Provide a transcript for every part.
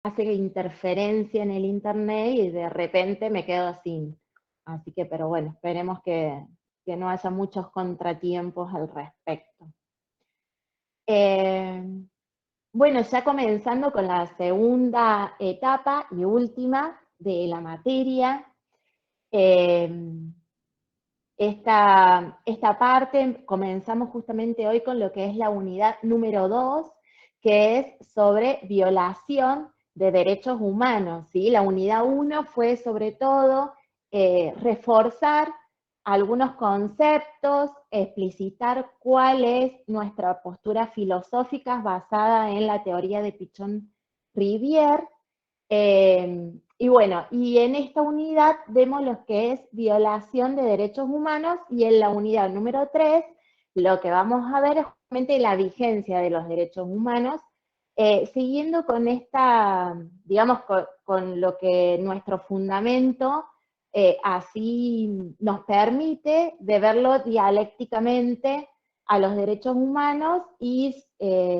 hace interferencia en el internet y de repente me quedo sin. Así que, pero bueno, esperemos que no haya muchos contratiempos al respecto. Bueno, ya comenzando con la segunda etapa y última de la materia, esta parte comenzamos justamente hoy con lo que es la unidad número 2, que es sobre violación de derechos humanos, ¿sí? La unidad 1 fue sobre todo reforzar algunos conceptos, explicitar cuál es nuestra postura filosófica basada en la teoría de Pichon-Rivière, y bueno, y en esta unidad vemos lo que es violación de derechos humanos, y en la unidad número 3 lo que vamos a ver es justamente la vigencia de los derechos humanos, siguiendo con esta, digamos, con lo que nuestro fundamento así nos permite de verlo dialécticamente a los derechos humanos y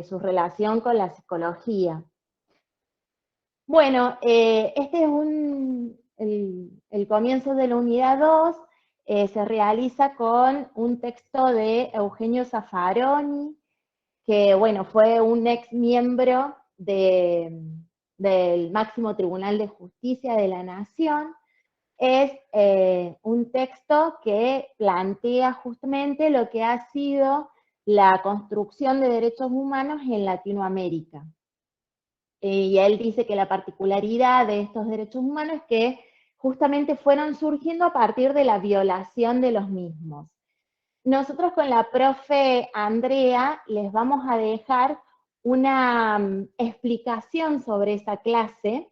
su relación con la psicología. Bueno, este es el comienzo de la unidad 2, se realiza con un texto de Eugenio Zaffaroni, que bueno, fue un ex miembro del Máximo Tribunal de Justicia de la Nación. Es un texto que plantea justamente lo que ha sido la construcción de derechos humanos en Latinoamérica. Y él dice que la particularidad de estos derechos humanos es que justamente fueron surgiendo a partir de la violación de los mismos. Nosotros con la profe Andrea les vamos a dejar una explicación sobre esa clase,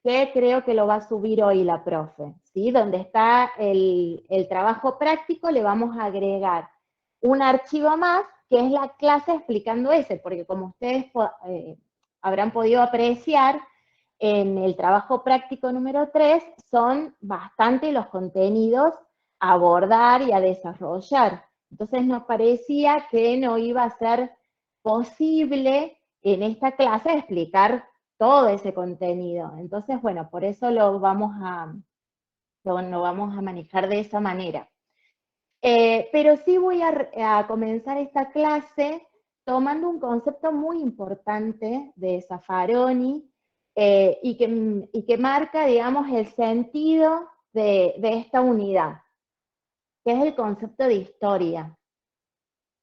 que creo que lo va a subir hoy la profe, ¿sí? Donde está el trabajo práctico, le vamos a agregar un archivo más, que es la clase explicando ese, porque como ustedes habrán podido apreciar, en el trabajo práctico número 3 son bastante los contenidos a abordar y a desarrollar. Entonces nos parecía que no iba a ser posible en esta clase explicar todo ese contenido. Entonces, bueno, por eso lo vamos a manejar de esa manera. Pero sí voy a comenzar esta clase tomando un concepto muy importante de Zaffaroni, y que marca, digamos, el sentido de esta unidad, que es el concepto de historia.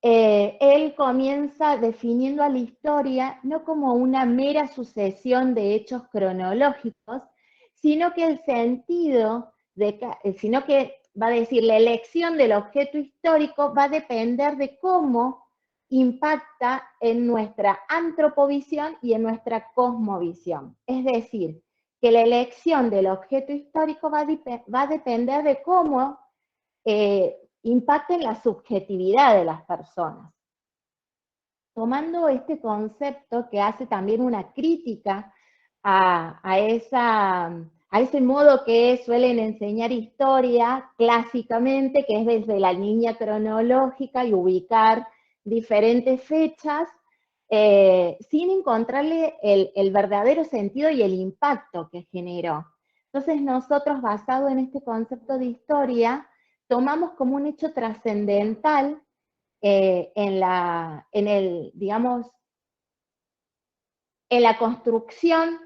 Él comienza definiendo a la historia no como una mera sucesión de hechos cronológicos, sino que sino que va a decir, la elección del objeto histórico va a depender de cómo impacta en nuestra antropovisión y en nuestra cosmovisión. Es decir, que la elección del objeto histórico va a depender de cómo impacta en la subjetividad de las personas. Tomando este concepto, que hace también una crítica a ese modo que suelen enseñar historia clásicamente, que es desde la línea cronológica y ubicar diferentes fechas, sin encontrarle el verdadero sentido y el impacto que generó. Entonces nosotros, basado en este concepto de historia, tomamos como un hecho trascendental digamos, en la construcción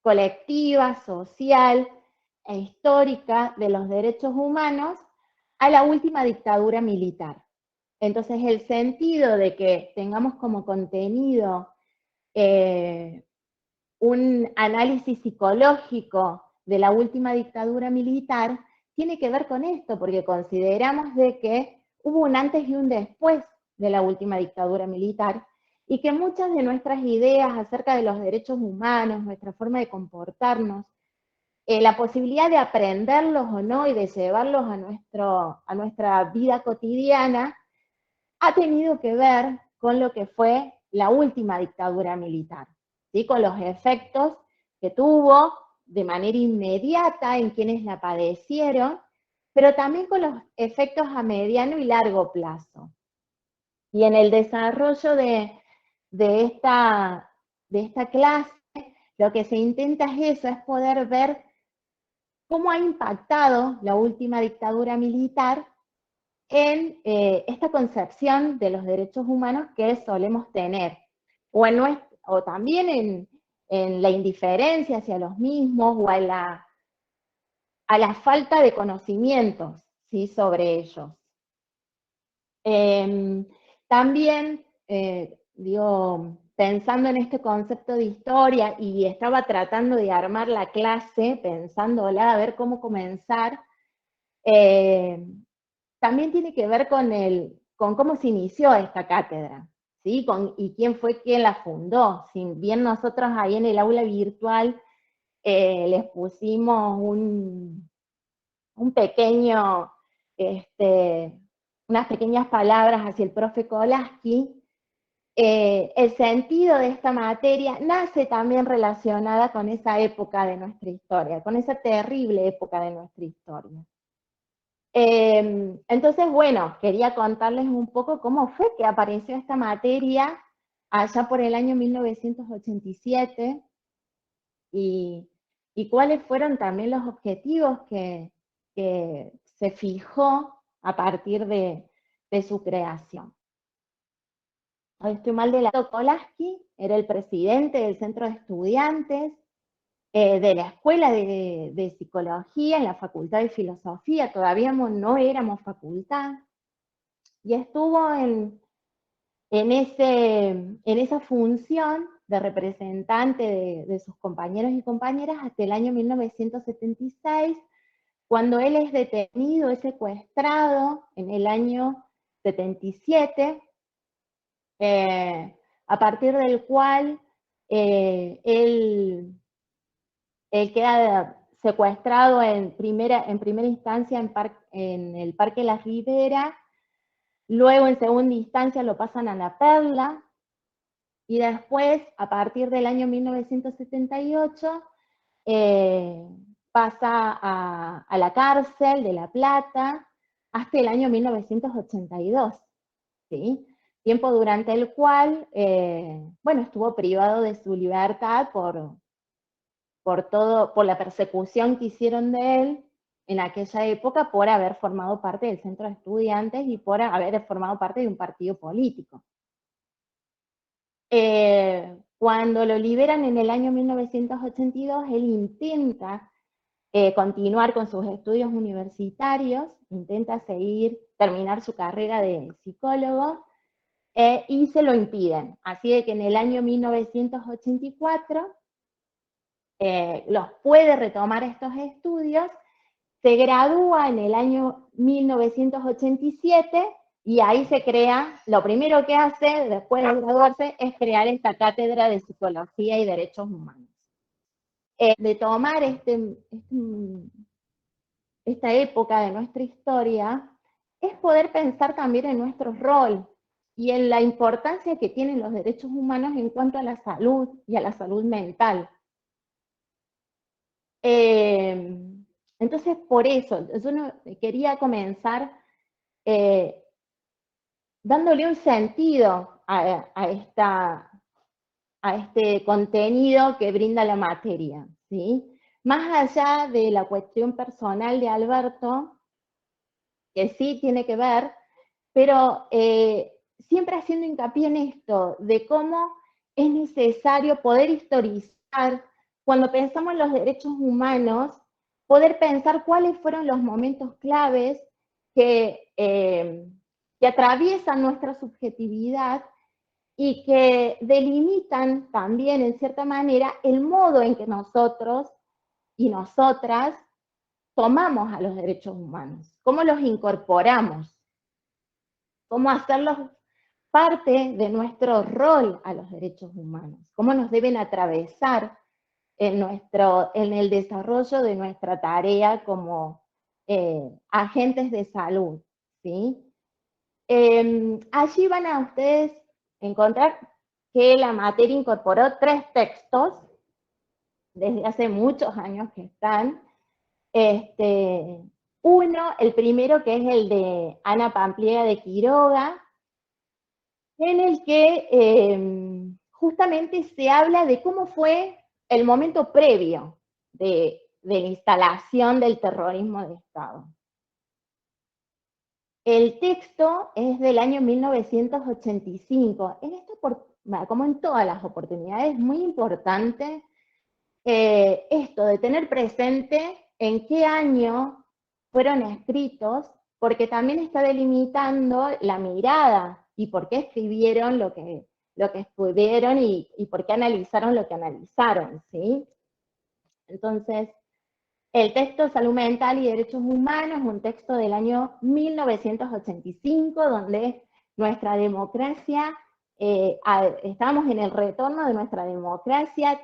colectiva, social e histórica de los derechos humanos a la última dictadura militar. Entonces, el sentido de que tengamos como contenido un análisis psicológico de la última dictadura militar tiene que ver con esto, porque consideramos de que hubo un antes y un después de la última dictadura militar, y que muchas de nuestras ideas acerca de los derechos humanos, nuestra forma de comportarnos, la posibilidad de aprenderlos o no y de llevarlos a nuestra vida cotidiana, ha tenido que ver con lo que fue la última dictadura militar, ¿sí? Con los efectos que tuvo de manera inmediata en quienes la padecieron, pero también con los efectos a mediano y largo plazo. Y en el desarrollo de esta clase lo que se intenta es eso, es poder ver cómo ha impactado la última dictadura militar en esta concepción de los derechos humanos que solemos tener, o también en la indiferencia hacia los mismos, o a la falta de conocimientos, ¿sí?, sobre ellos. También, digo, pensando en este concepto de historia, y estaba tratando de armar la clase, pensándola, a ver cómo comenzar, también tiene que ver con cómo se inició esta cátedra, ¿sí? Y quién fue quien la fundó. Si bien nosotros ahí en el aula virtual les pusimos un pequeño, unas pequeñas palabras hacia el profe Kolaski, el sentido de esta materia nace también relacionada con esa época de nuestra historia, con esa terrible época de nuestra historia. Entonces, bueno, quería contarles un poco cómo fue que apareció esta materia allá por el año 1987 y cuáles fueron también los objetivos que se fijó a partir de su creación. Hoy estoy mal de la Kolaski, era el presidente del centro de estudiantes, de la Escuela de Psicología en la Facultad de Filosofía, todavía no éramos facultad, y estuvo en esa función de representante de sus compañeros y compañeras hasta el año 1976, cuando él es detenido, es secuestrado en el año 77, a partir del cual él queda secuestrado en primera instancia en el Parque Las Riberas, luego en segunda instancia lo pasan a La Perla, y después, a partir del año 1978, pasa a la cárcel de La Plata hasta el año 1982, ¿sí? Tiempo durante el cual, bueno, estuvo privado de su libertad por la persecución que hicieron de él en aquella época por haber formado parte del centro de estudiantes y por haber formado parte de un partido político. Cuando lo liberan en el año 1982, él intenta continuar con sus estudios universitarios, intenta terminar su carrera de psicólogo, y se lo impiden. Así de que en el año 1984 los puede retomar estos estudios, se gradúa en el año 1987 y ahí se crea, lo primero que hace después de graduarse es crear esta cátedra de Psicología y Derechos Humanos. De tomar esta época de nuestra historia es poder pensar también en nuestro rol y en la importancia que tienen los derechos humanos en cuanto a la salud y a la salud mental. Entonces, por eso, yo quería comenzar dándole un sentido a este contenido que brinda la materia, ¿sí? Más allá de la cuestión personal de Alberto, que sí tiene que ver, pero siempre haciendo hincapié en esto, de cómo es necesario poder historizar, cuando pensamos en los derechos humanos, poder pensar cuáles fueron los momentos claves que atraviesan nuestra subjetividad y que delimitan también, en cierta manera, el modo en que nosotros y nosotras tomamos a los derechos humanos, cómo los incorporamos, cómo hacerlos parte de nuestro rol a los derechos humanos, cómo nos deben atravesar en el desarrollo de nuestra tarea como agentes de salud, ¿sí? Allí van a ustedes encontrar que la materia incorporó 3 textos, desde hace muchos años que están. Uno, el primero, que es el de Ana Pampliega de Quiroga, en el que justamente se habla de cómo fue el momento previo de la instalación del terrorismo de Estado. El texto es del año 1985. En esto, como en todas las oportunidades, es muy importante esto de tener presente en qué año fueron escritos, porque también está delimitando la mirada y por qué escribieron lo que escribieron y por qué analizaron lo que analizaron, ¿sí? Entonces, el texto Salud Mental y Derechos Humanos es un texto del año 1985, donde nuestra democracia, estamos en el retorno de nuestra democracia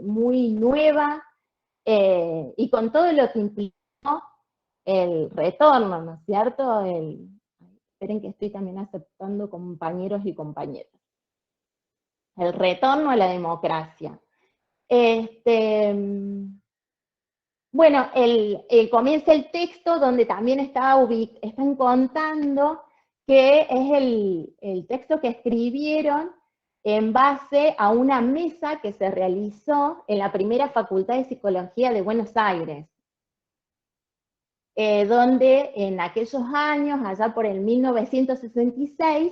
muy nueva, y con todo lo que implicó el retorno, ¿no es cierto? Esperen que estoy también aceptando compañeros y compañeras. El retorno a la democracia. Bueno, comienza el texto donde también están contando que es el texto que escribieron en base a una mesa que se realizó en la primera Facultad de Psicología de Buenos Aires, donde en aquellos años, allá por el 1966,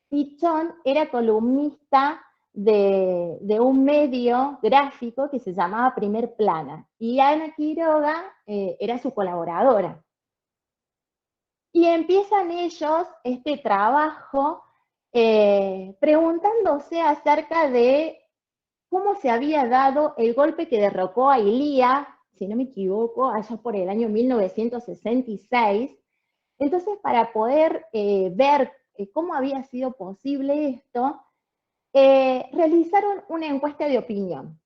Pichón era columnista de un medio gráfico que se llamaba Primer Plana, y Ana Quiroga era su colaboradora. Y empiezan ellos este trabajo preguntándose acerca de cómo se había dado el golpe que derrocó a Ilía, si no me equivoco, allá por el año 1966. Entonces, para poder ver cómo había sido posible esto, realizaron una encuesta de opinión.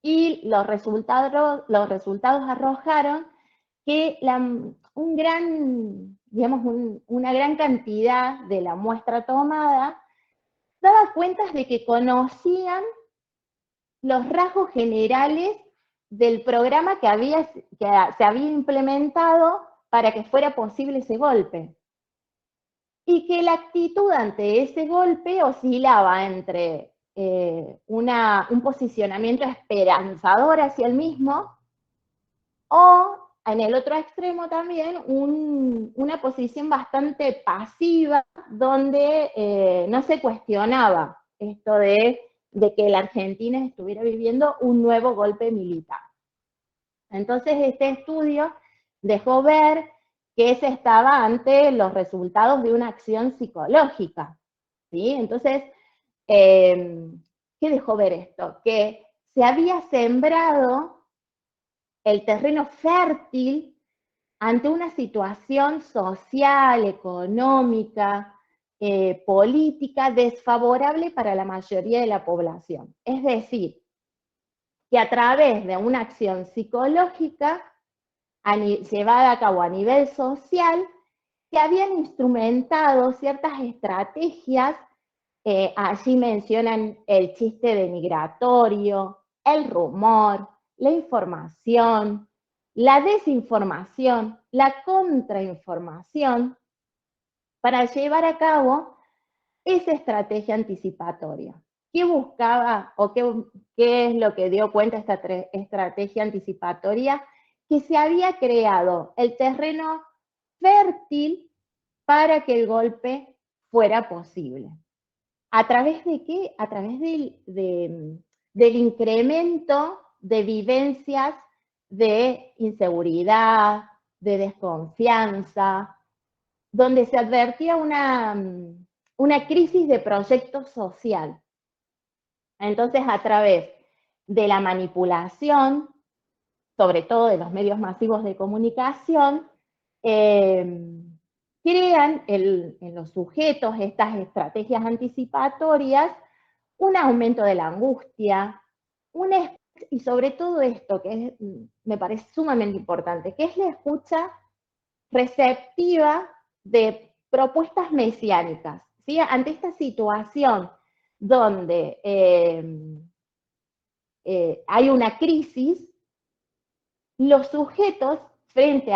Y los resultados arrojaron que una gran cantidad de la muestra tomada daba cuenta de que conocían los rasgos generales del programa que se había implementado para que fuera posible ese golpe. Y que la actitud ante ese golpe oscilaba entre un posicionamiento esperanzador hacia el mismo, o en el otro extremo también una posición bastante pasiva, donde no se cuestionaba esto de que la Argentina estuviera viviendo un nuevo golpe militar. Entonces este estudio dejó ver que se estaba ante los resultados de una acción psicológica, ¿sí? Entonces, ¿qué dejó ver esto? Que se había sembrado el terreno fértil ante una situación social, económica, política desfavorable para la mayoría de la población. Es decir, que a través de una acción psicológica llevada a cabo a nivel social, que habían instrumentado ciertas estrategias, allí mencionan el chiste denigratorio, el rumor, la información, la desinformación, la contrainformación, para llevar a cabo esa estrategia anticipatoria. ¿Qué buscaba o qué es lo que dio cuenta esta estrategia anticipatoria? Que se había creado el terreno fértil para que el golpe fuera posible. ¿A través de qué? A través del incremento de vivencias de inseguridad, de desconfianza, donde se advertía una crisis de proyecto social. Entonces, a través de la manipulación, sobre todo de los medios masivos de comunicación, crean en los sujetos estas estrategias anticipatorias un aumento de la angustia, y sobre todo esto, que me parece sumamente importante, que es la escucha receptiva de propuestas mesiánicas, ¿sí? Ante esta situación donde hay una crisis, los sujetos, frente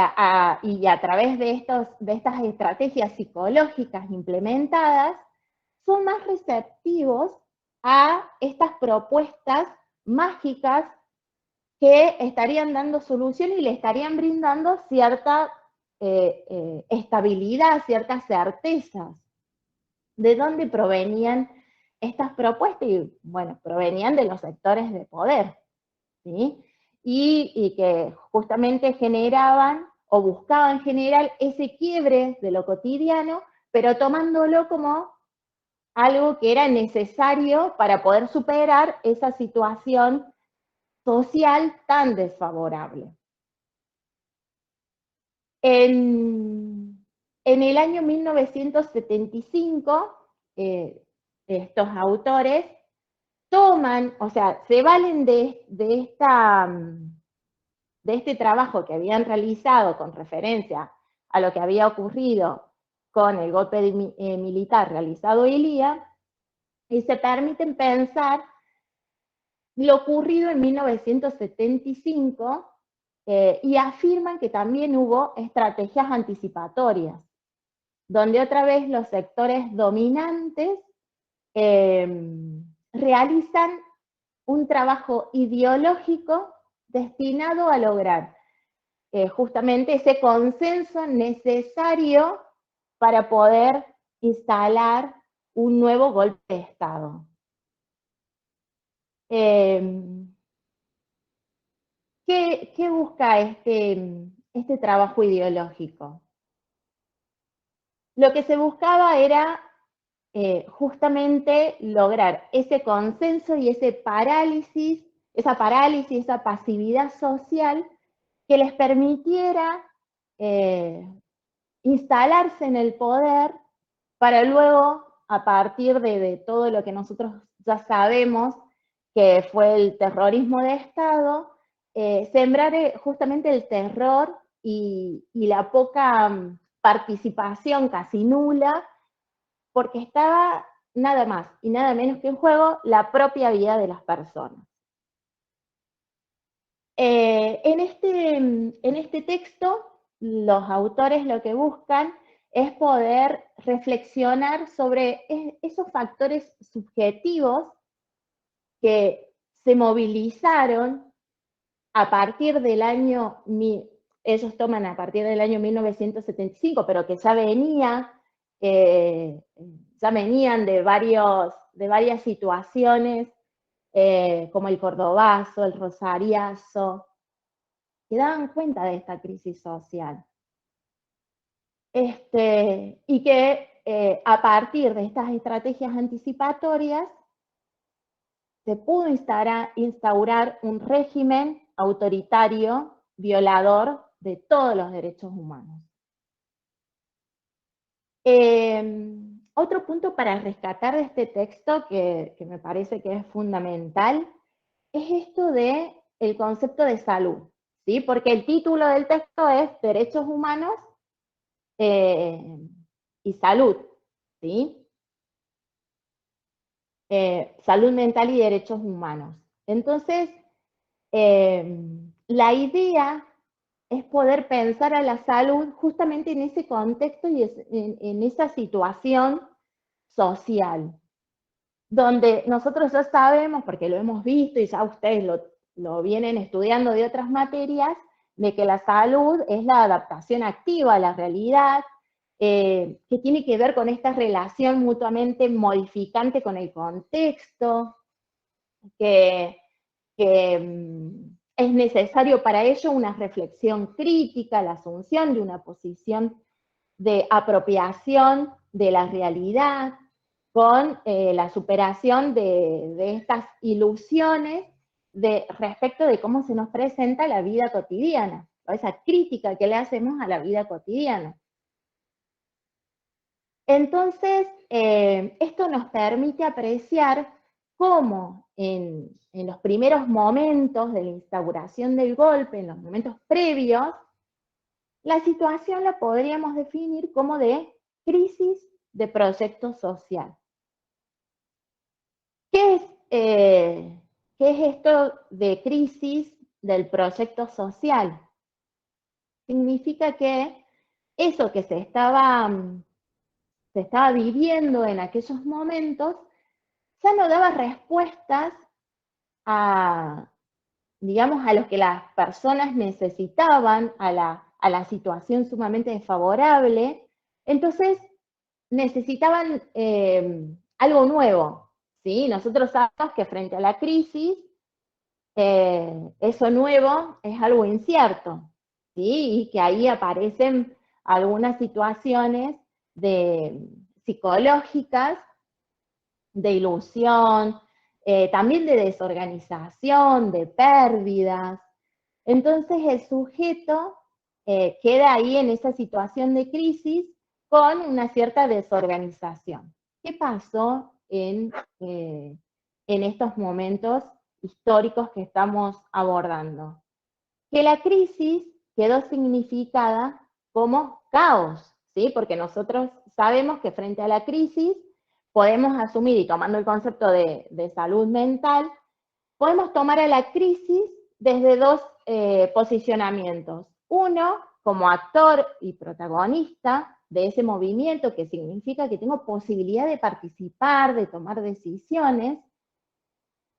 y a través de estas estrategias psicológicas implementadas, son más receptivos a estas propuestas mágicas que estarían dando solución y le estarían brindando cierta estabilidad, ciertas certezas. ¿De dónde provenían estas propuestas? Y bueno, provenían de los sectores de poder, ¿sí? Y que justamente generaban o buscaban generar ese quiebre de lo cotidiano, pero tomándolo como algo que era necesario para poder superar esa situación social tan desfavorable. En el año 1975, estos autores toman, o sea, se valen de este trabajo que habían realizado con referencia a lo que había ocurrido con el golpe militar realizado hoy día, y se permiten pensar lo ocurrido en 1975 y afirman que también hubo estrategias anticipatorias, donde otra vez los sectores dominantes realizan un trabajo ideológico destinado a lograr justamente ese consenso necesario para poder instalar un nuevo golpe de Estado. ¿Qué busca este trabajo ideológico? Lo que se buscaba era justamente lograr ese consenso y esa parálisis, esa pasividad social que les permitiera instalarse en el poder para luego, a partir de todo lo que nosotros ya sabemos, que fue el terrorismo de Estado, sembrar justamente el terror y la poca participación casi nula, porque estaba nada más y nada menos que en juego la propia vida de las personas. En este texto, los autores lo que buscan es poder reflexionar sobre esos factores subjetivos que se movilizaron a partir del año, ellos toman a partir del año 1975, pero que ya venían de varias situaciones, como el Cordobazo, el Rosariazo, que daban cuenta de esta crisis social. Y que a partir de estas estrategias anticipatorias se pudo instaurar un régimen autoritario, violador de todos los derechos humanos. Otro punto para rescatar de este texto que me parece que es fundamental es esto de el concepto de salud, ¿sí? Porque el título del texto es Derechos Humanos y Salud, ¿sí? Salud mental y derechos humanos. Entonces, la idea es poder pensar a la salud justamente en ese contexto y en esa situación social, donde nosotros ya sabemos, porque lo hemos visto y ya ustedes lo vienen estudiando de otras materias, de que la salud es la adaptación activa a la realidad, que tiene que ver con esta relación mutuamente modificante con el contexto, que es necesario para ello una reflexión crítica, la asunción de una posición de apropiación de la realidad, con la superación de estas ilusiones respecto de cómo se nos presenta la vida cotidiana, o esa crítica que le hacemos a la vida cotidiana. Entonces, esto nos permite apreciar cómo en los primeros momentos de la instauración del golpe, en los momentos previos, la situación la podríamos definir como de crisis de proyecto social. ¿Qué es esto de crisis del proyecto social? Significa que eso que se estaba viviendo en aquellos momentos ya no daba respuestas digamos, a los que las personas necesitaban, a la situación sumamente desfavorable, entonces necesitaban algo nuevo, ¿sí? Nosotros sabemos que frente a la crisis, eso nuevo es algo incierto, ¿sí? Y que ahí aparecen algunas situaciones psicológicas, de ilusión, también de desorganización, de pérdidas. Entonces el sujeto queda ahí en esa situación de crisis con una cierta desorganización. ¿Qué pasó en estos momentos históricos que estamos abordando? Que la crisis quedó significada como caos, ¿sí? Porque nosotros sabemos que frente a la crisis podemos asumir, y tomando el concepto de salud mental, podemos tomar a la crisis desde dos posicionamientos. Uno, como actor y protagonista de ese movimiento, que significa que tengo posibilidad de participar, de tomar decisiones.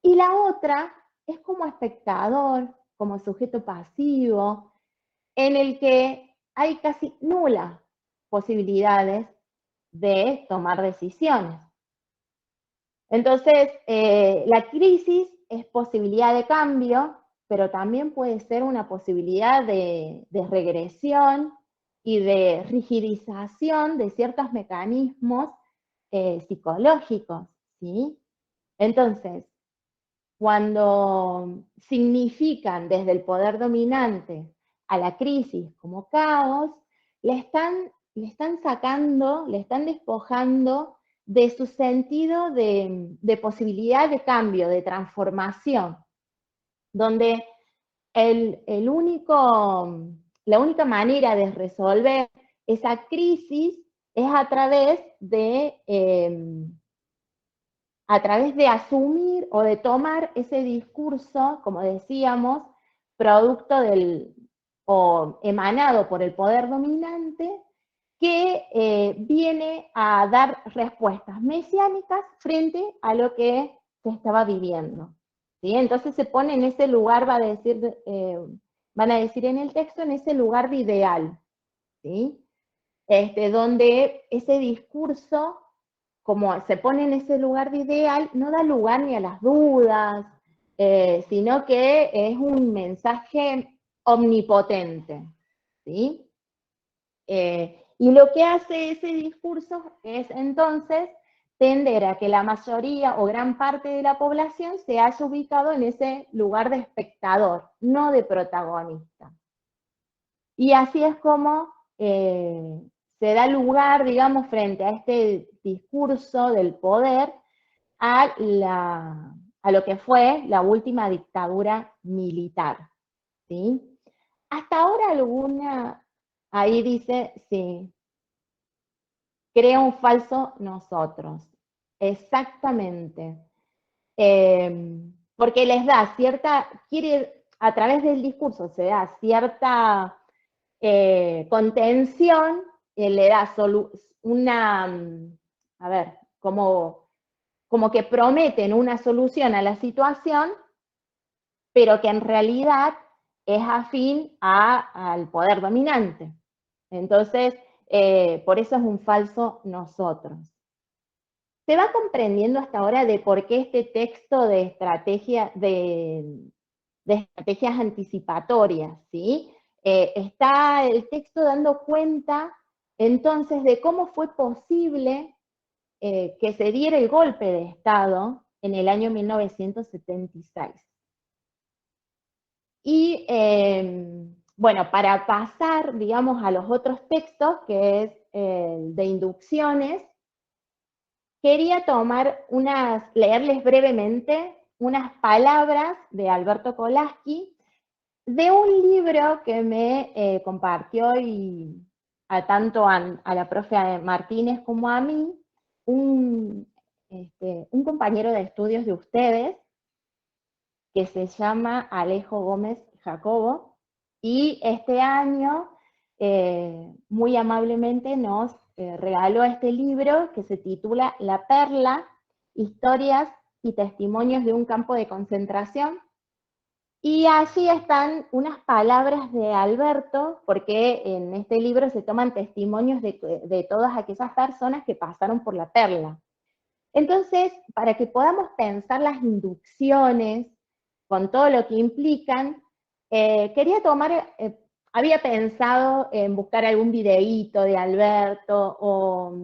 Y la otra es como espectador, como sujeto pasivo, en el que hay casi nulas posibilidades de tomar decisiones. Entonces, la crisis es posibilidad de cambio, pero también puede ser una posibilidad de regresión y de rigidización de ciertos mecanismos psicológicos, ¿sí? Entonces, cuando significan desde el poder dominante a la crisis como caos, le están sacando, le están despojando de su sentido de posibilidad de cambio, de transformación, donde la única manera de resolver esa crisis es a través de asumir o de tomar ese discurso, como decíamos, producto o emanado por el poder dominante, que viene a dar respuestas mesiánicas frente a lo que se estaba viviendo. ¿Sí? Entonces se pone en ese lugar, van a decir en el texto, en ese lugar de ideal, ¿sí? Donde ese discurso, como se pone en ese lugar de ideal, no da lugar ni a las dudas, sino que es un mensaje omnipotente, ¿sí? Y lo que hace ese discurso es entonces tender a que la mayoría o gran parte de la población se haya ubicado en ese lugar de espectador, no de protagonista. Y así es como se da lugar, digamos, frente a este discurso del poder a lo que fue la última dictadura militar, ¿sí? Hasta ahora ahí dice, sí, crea un falso nosotros, exactamente. Porque les da a través del discurso se da cierta contención, le da a ver, como que prometen una solución a la situación, pero que en realidad es afín al poder dominante. Entonces, por eso es un falso nosotros. Se va comprendiendo hasta ahora de por qué este texto de estrategias anticipatorias, ¿sí? Está el texto dando cuenta entonces de cómo fue posible que se diera el golpe de Estado en el año 1976. Y bueno, para pasar, digamos, a los otros textos, que es de inducciones, quería leerles brevemente unas palabras de Alberto Colaski, de un libro que me compartió tanto a la profe Martínez como a mí, un compañero de estudios de ustedes, que se llama Alejo Gómez Jacobo, y este año muy amablemente nos regaló este libro que se titula La Perla, Historias y testimonios de un campo de concentración. Y allí están unas palabras de Alberto, porque en este libro se toman testimonios de todas aquellas personas que pasaron por la Perla. Entonces, para que podamos pensar las inducciones con todo lo que implican, había pensado en buscar algún videíto de Alberto o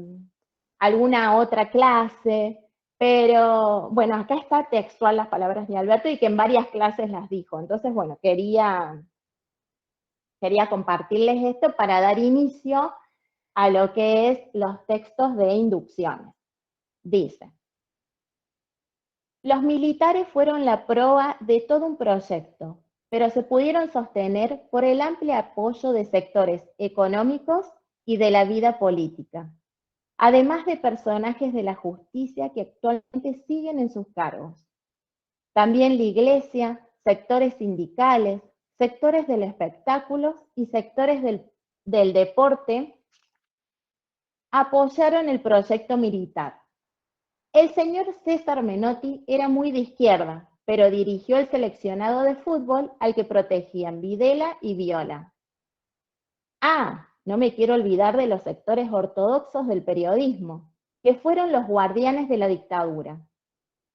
alguna otra clase, pero bueno, acá está textual las palabras de Alberto y que en varias clases las dijo. Entonces, bueno, quería compartirles esto para dar inicio a lo que es los textos de inducciones. Dice: los militares fueron la proa de todo un proyecto, pero se pudieron sostener por el amplio apoyo de sectores económicos y de la vida política, además de personajes de la justicia que actualmente siguen en sus cargos. También la Iglesia, sectores sindicales, sectores del espectáculo y sectores del deporte apoyaron el proyecto militar. El señor César Menotti era muy de izquierda, pero dirigió el seleccionado de fútbol al que protegían Videla y Viola. No me quiero olvidar de los sectores ortodoxos del periodismo, que fueron los guardianes de la dictadura.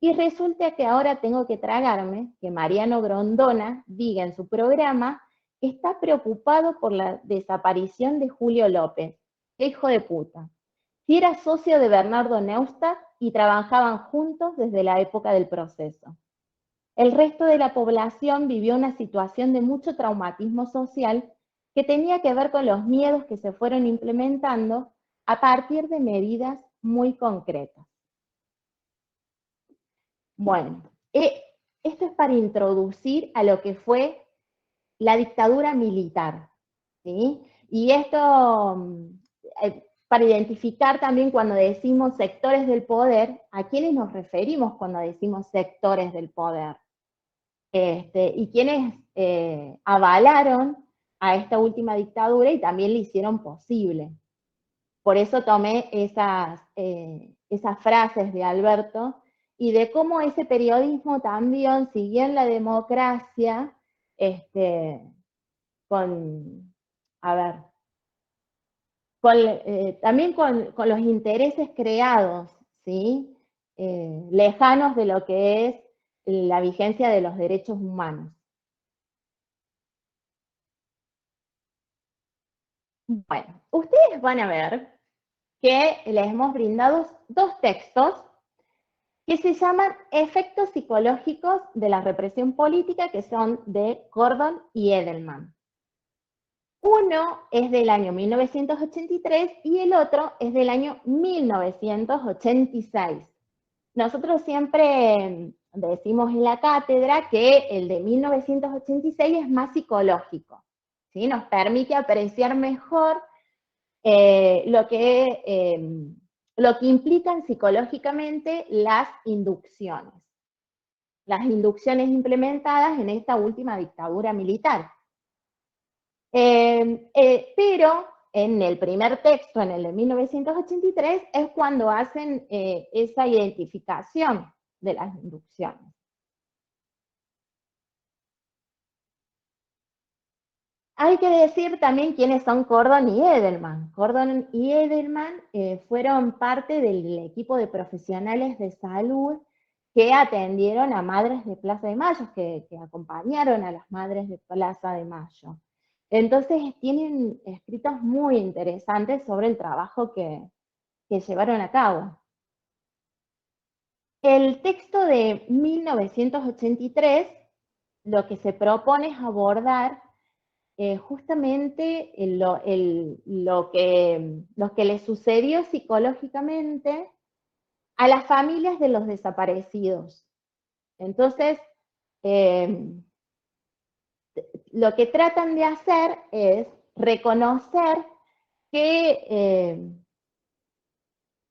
Y resulta que ahora tengo que tragarme que Mariano Grondona diga en su programa que está preocupado por la desaparición de Julio López. ¡Qué hijo de puta! Si era socio de Bernardo Neustadt y trabajaban juntos desde la época del proceso. El resto de la población vivió una situación de mucho traumatismo social que tenía que ver con los miedos que se fueron implementando a partir de medidas muy concretas. Bueno, esto es para introducir a lo que fue la dictadura militar, ¿sí? Y esto, para identificar también cuando decimos sectores del poder, ¿a quiénes nos referimos cuando decimos sectores del poder? Y quiénes avalaron a esta última dictadura y también le hicieron posible. Por eso tomé esas frases de Alberto y de cómo ese periodismo también siguió en la democracia con, a ver, también con los intereses creados, ¿sí? Lejanos de lo que es la vigencia de los derechos humanos. Bueno, ustedes van a ver que les hemos brindado dos textos que se llaman Efectos psicológicos de la represión política, que son de Gordon y Edelman. Uno es del año 1983 y el otro es del año 1986. Nosotros siempre decimos en la cátedra que el de 1986 es más psicológico, ¿sí? Nos permite apreciar mejor lo que implican psicológicamente las inducciones implementadas en esta última dictadura militar. Pero en el primer texto, en el de 1983, es cuando hacen esa identificación de las inducciones. Hay que decir también quiénes son Gordon y Edelman. Gordon y Edelman fueron parte del equipo de profesionales de salud que atendieron a madres de Plaza de Mayo, que acompañaron a las madres de Plaza de Mayo. Entonces tienen escritos muy interesantes sobre el trabajo que llevaron a cabo. El texto de 1983 lo que se propone es abordar justamente lo que le sucedió psicológicamente a las familias de los desaparecidos. Entonces, lo que tratan de hacer es reconocer qué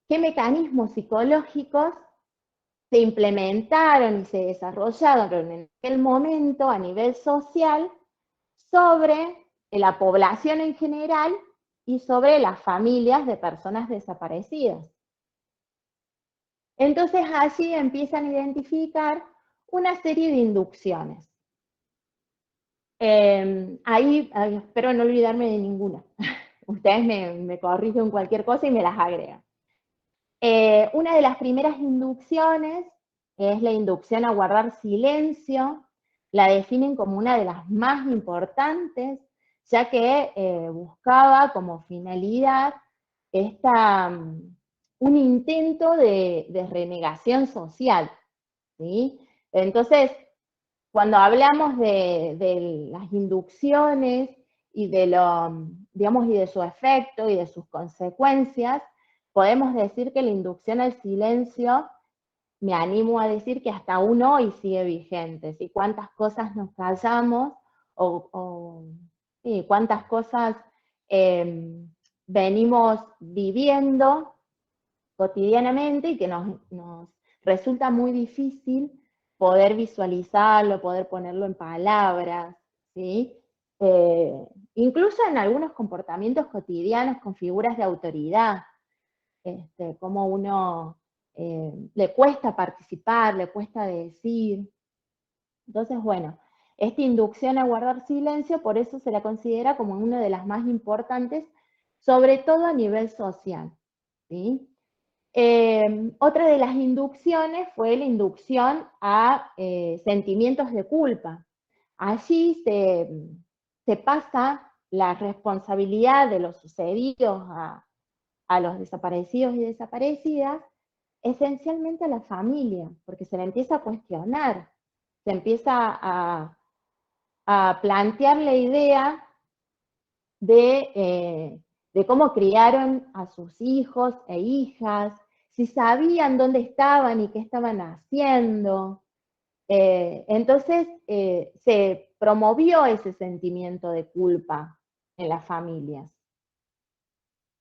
mecanismos psicológicos se implementaron y se desarrollaron en aquel momento a nivel social sobre la población en general y sobre las familias de personas desaparecidas. Entonces allí empiezan a identificar una serie de inducciones. Ahí espero no olvidarme de ninguna. Ustedes me corrigen cualquier cosa y me las agregan. Una de las primeras inducciones es la inducción a guardar silencio. La definen como una de las más importantes, ya que buscaba como finalidad un intento de renegación social, ¿sí? Entonces, cuando hablamos de las inducciones y digamos, y de su efecto y de sus consecuencias, podemos decir que la inducción al silencio, me animo a decir que hasta aún hoy sigue vigente, ¿sí? Cuántas cosas nos callamos sí, cuántas cosas venimos viviendo cotidianamente y que nos resulta muy difícil poder visualizarlo, poder ponerlo en palabras, ¿sí? Incluso en algunos comportamientos cotidianos con figuras de autoridad, como uno le cuesta participar, le cuesta decir. Entonces, bueno, esta inducción a guardar silencio, por eso se la considera como una de las más importantes, sobre todo a nivel social, ¿sí? Otra de las inducciones fue la inducción a sentimientos de culpa. Allí se pasa la responsabilidad de los sucedidos a los desaparecidos y desaparecidas, esencialmente a la familia, porque se le empieza a cuestionar, se empieza a plantear la idea de cómo criaron a sus hijos e hijas, si sabían dónde estaban y qué estaban haciendo. Entonces se promovió ese sentimiento de culpa en las familias.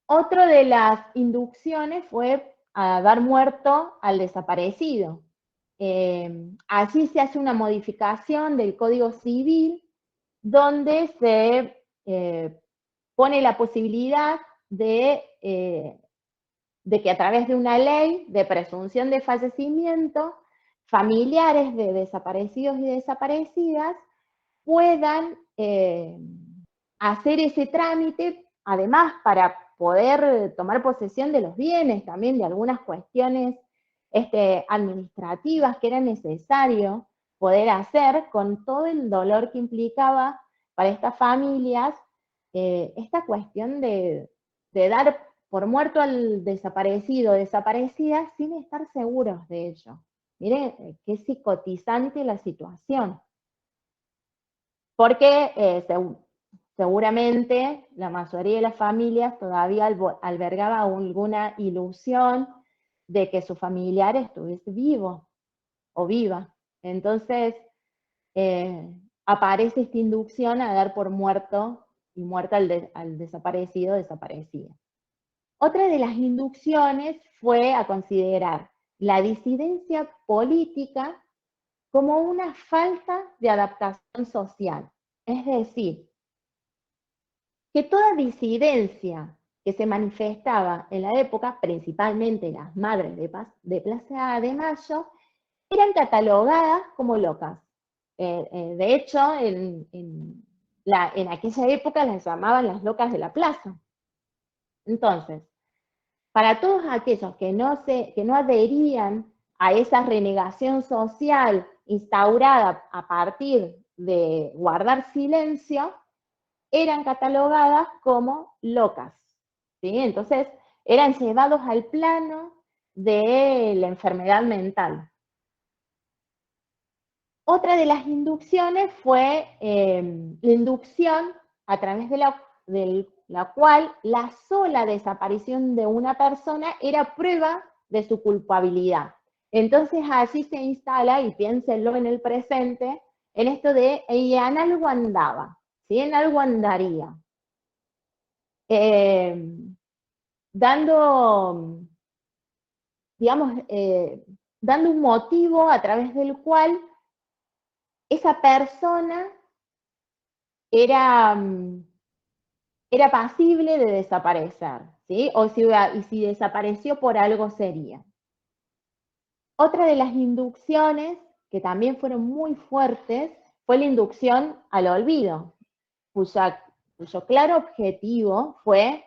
Otra de las inducciones fue a dar muerto al desaparecido. Allí se hace una modificación del Código Civil donde se pone la posibilidad de que a través de una ley de presunción de fallecimiento, familiares de desaparecidos y desaparecidas puedan hacer ese trámite, además para poder tomar posesión de los bienes, también de algunas cuestiones administrativas que era necesario poder hacer con todo el dolor que implicaba para estas familias esta cuestión de dar por muerto al desaparecido o desaparecida sin estar seguros de ello. Miren qué psicotizante la situación. Porque seguramente la mayoría de las familias todavía albergaba alguna ilusión de que su familiar estuviese vivo o viva. Entonces, aparece esta inducción a dar por muerto y muerta al desaparecido o desaparecida. Otra de las inducciones fue a considerar la disidencia política como una falta de adaptación social. Es decir, que toda disidencia que se manifestaba en la época, principalmente las madres de Plaza de Mayo, eran catalogadas como locas. De hecho, en aquella época las llamaban las locas de la plaza. Entonces, para todos aquellos que no adherían a esa renegación social instaurada a partir de guardar silencio, eran catalogadas como locas, ¿sí? Entonces, eran llevados al plano de la enfermedad mental. Otra de las inducciones fue la inducción a través de la cual la sola desaparición de una persona era prueba de su culpabilidad. Entonces allí se instala, y piénsenlo en el presente, en esto de, y en algo andaba, ¿sí? En algo andaría. Dando, digamos, dando un motivo a través del cual esa persona era pasible de desaparecer, ¿sí? Y si desapareció por algo sería. Otra de las inducciones que también fueron muy fuertes fue la inducción al olvido, cuyo claro objetivo fue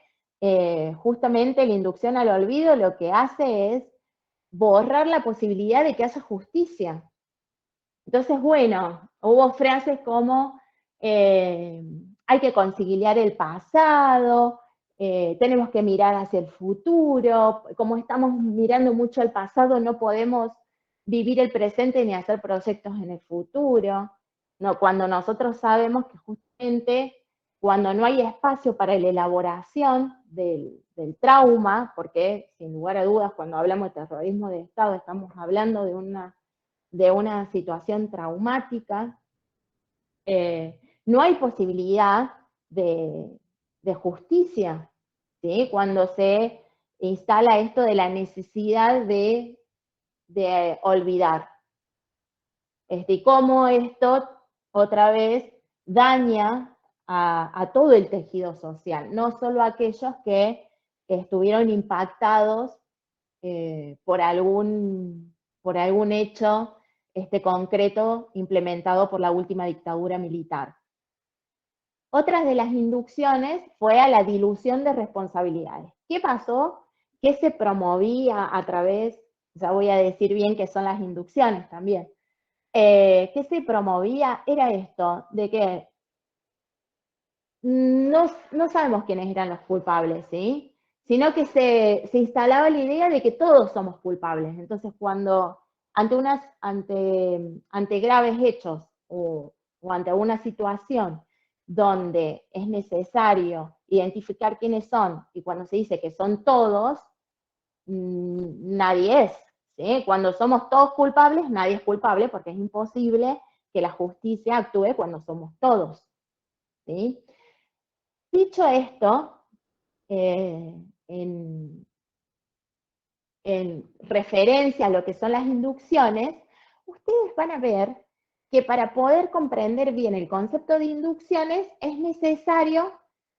justamente la inducción al olvido. Lo que hace es borrar la posibilidad de que haya justicia. Entonces, bueno, hubo frases como hay que conciliar el pasado, tenemos que mirar hacia el futuro, como estamos mirando mucho al pasado, no podemos vivir el presente ni hacer proyectos en el futuro. No, cuando nosotros sabemos que justamente cuando no hay espacio para la elaboración del trauma, porque sin lugar a dudas cuando hablamos de terrorismo de Estado estamos hablando de una situación traumática, no hay posibilidad de justicia, ¿sí? Cuando se instala esto de la necesidad de olvidar. Y cómo esto, otra vez, daña a todo el tejido social, no solo a aquellos que estuvieron impactados por algún hecho concreto implementado por la última dictadura militar. Otra de las inducciones fue a la dilución de responsabilidades. ¿Qué pasó? ¿Qué se promovía a través, ya voy a decir bien qué son las inducciones también, qué se promovía? Era esto, de que no sabemos quiénes eran los culpables, ¿sí? Sino que se instalaba la idea de que todos somos culpables. Entonces, cuando ante graves hechos o ante una situación donde es necesario identificar quiénes son, y cuando se dice que son todos, nadie es, ¿sí? Cuando somos todos culpables, nadie es culpable, porque es imposible que la justicia actúe cuando somos todos, ¿sí? Dicho esto, en referencia a lo que son las inducciones, ustedes van a ver que para poder comprender bien el concepto de inducciones es necesario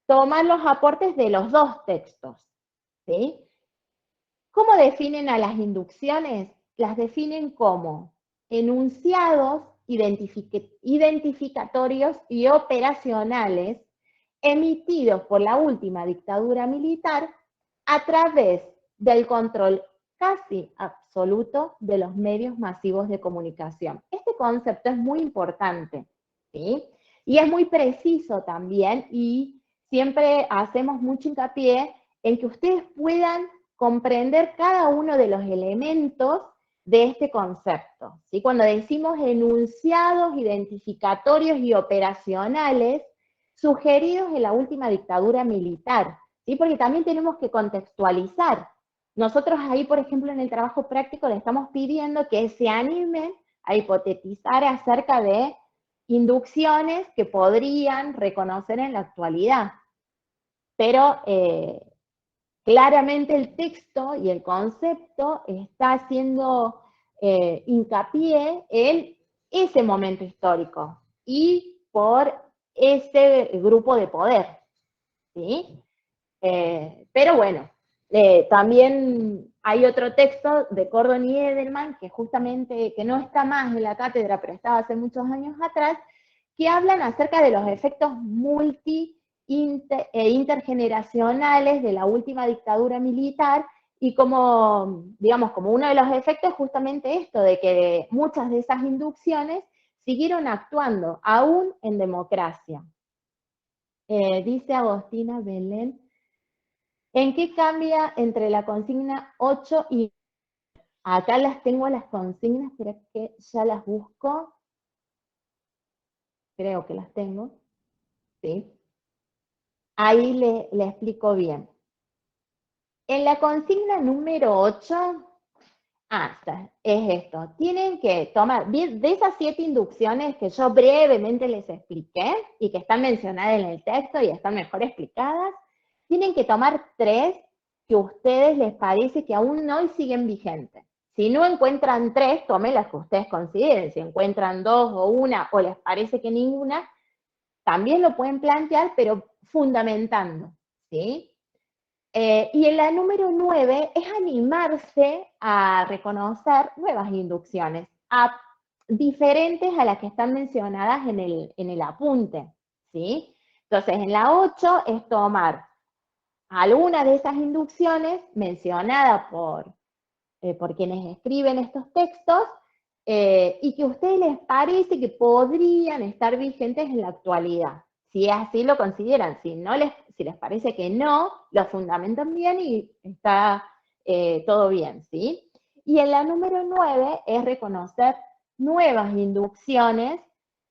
tomar los aportes de los dos textos, ¿sí? ¿Cómo definen a las inducciones? Las definen como enunciados identificatorios y operacionales emitidos por la última dictadura militar a través del control casi absoluto de los medios masivos de comunicación. Este concepto es muy importante, ¿sí? Y es muy preciso también, y siempre hacemos mucho hincapié en que ustedes puedan comprender cada uno de los elementos de este concepto, ¿sí? Cuando decimos enunciados identificatorios y operacionales sugeridos en la última dictadura militar, ¿sí? Porque también tenemos que contextualizar. Nosotros ahí, por ejemplo, en el trabajo práctico le estamos pidiendo que se animen a hipotetizar acerca de inducciones que podrían reconocer en la actualidad. Pero claramente el texto y el concepto está haciendo hincapié en ese momento histórico y por ese grupo de poder, ¿sí? Pero bueno, también hay otro texto de Cordon y Edelman, que justamente, que no está más en la cátedra, pero estaba hace muchos años atrás, que hablan acerca de los efectos intergeneracionales de la última dictadura militar, y como, digamos, como uno de los efectos justamente esto, de que muchas de esas inducciones siguieron actuando, aún en democracia. Dice Agostina Belén, ¿en qué cambia entre la consigna 8 y... Acá las tengo las consignas, pero es que ya las busco. Creo que las tengo. ¿Sí? Ahí le explico bien. En la consigna número 8, es esto. Tienen que tomar, de esas 7 inducciones que yo brevemente les expliqué y que están mencionadas en el texto y están mejor explicadas, tienen que tomar 3 que a ustedes les parece que aún no siguen vigentes. Si no encuentran 3, tomen las que ustedes consideren. Si encuentran 2 o 1 o les parece que ninguna, también lo pueden plantear, pero fundamentando, ¿sí? Y en la número 9 es animarse a reconocer nuevas inducciones, diferentes a las que están mencionadas en el apunte, ¿sí? Entonces, en la 8 es tomar alguna de esas inducciones mencionadas por quienes escriben estos textos y que a ustedes les parece que podrían estar vigentes en la actualidad. Si así lo consideran, si les parece que no, lo fundamentan bien y está todo bien, ¿sí? Y en la número 9 es reconocer nuevas inducciones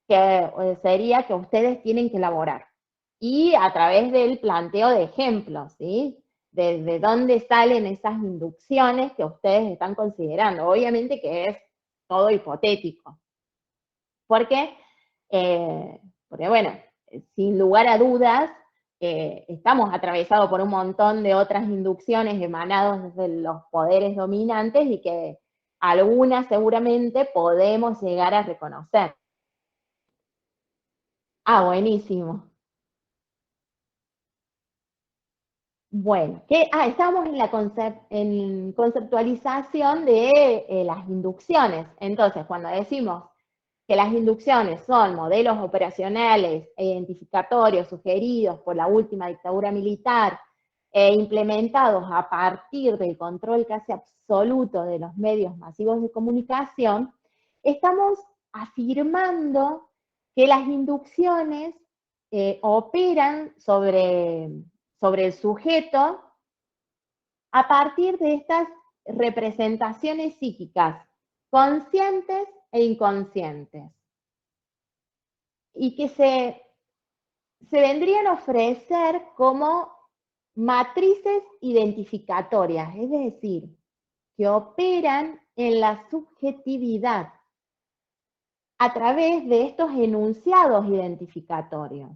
que sería que ustedes tienen que elaborar. Y a través del planteo de ejemplos, ¿sí? De dónde salen esas inducciones que ustedes están considerando. Obviamente que es todo hipotético. Porque, porque bueno, sin lugar a dudas, estamos atravesados por un montón de otras inducciones emanadas desde los poderes dominantes y que algunas seguramente podemos llegar a reconocer. Ah, buenísimo. Bueno, estamos en la conceptualización de las inducciones. Entonces, cuando decimos que las inducciones son modelos operacionales e identificatorios sugeridos por la última dictadura militar e implementados a partir del control casi absoluto de los medios masivos de comunicación, estamos afirmando que las inducciones operan sobre el sujeto a partir de estas representaciones psíquicas conscientes e inconscientes y que se vendrían a ofrecer como matrices identificatorias, es decir, que operan en la subjetividad a través de estos enunciados identificatorios.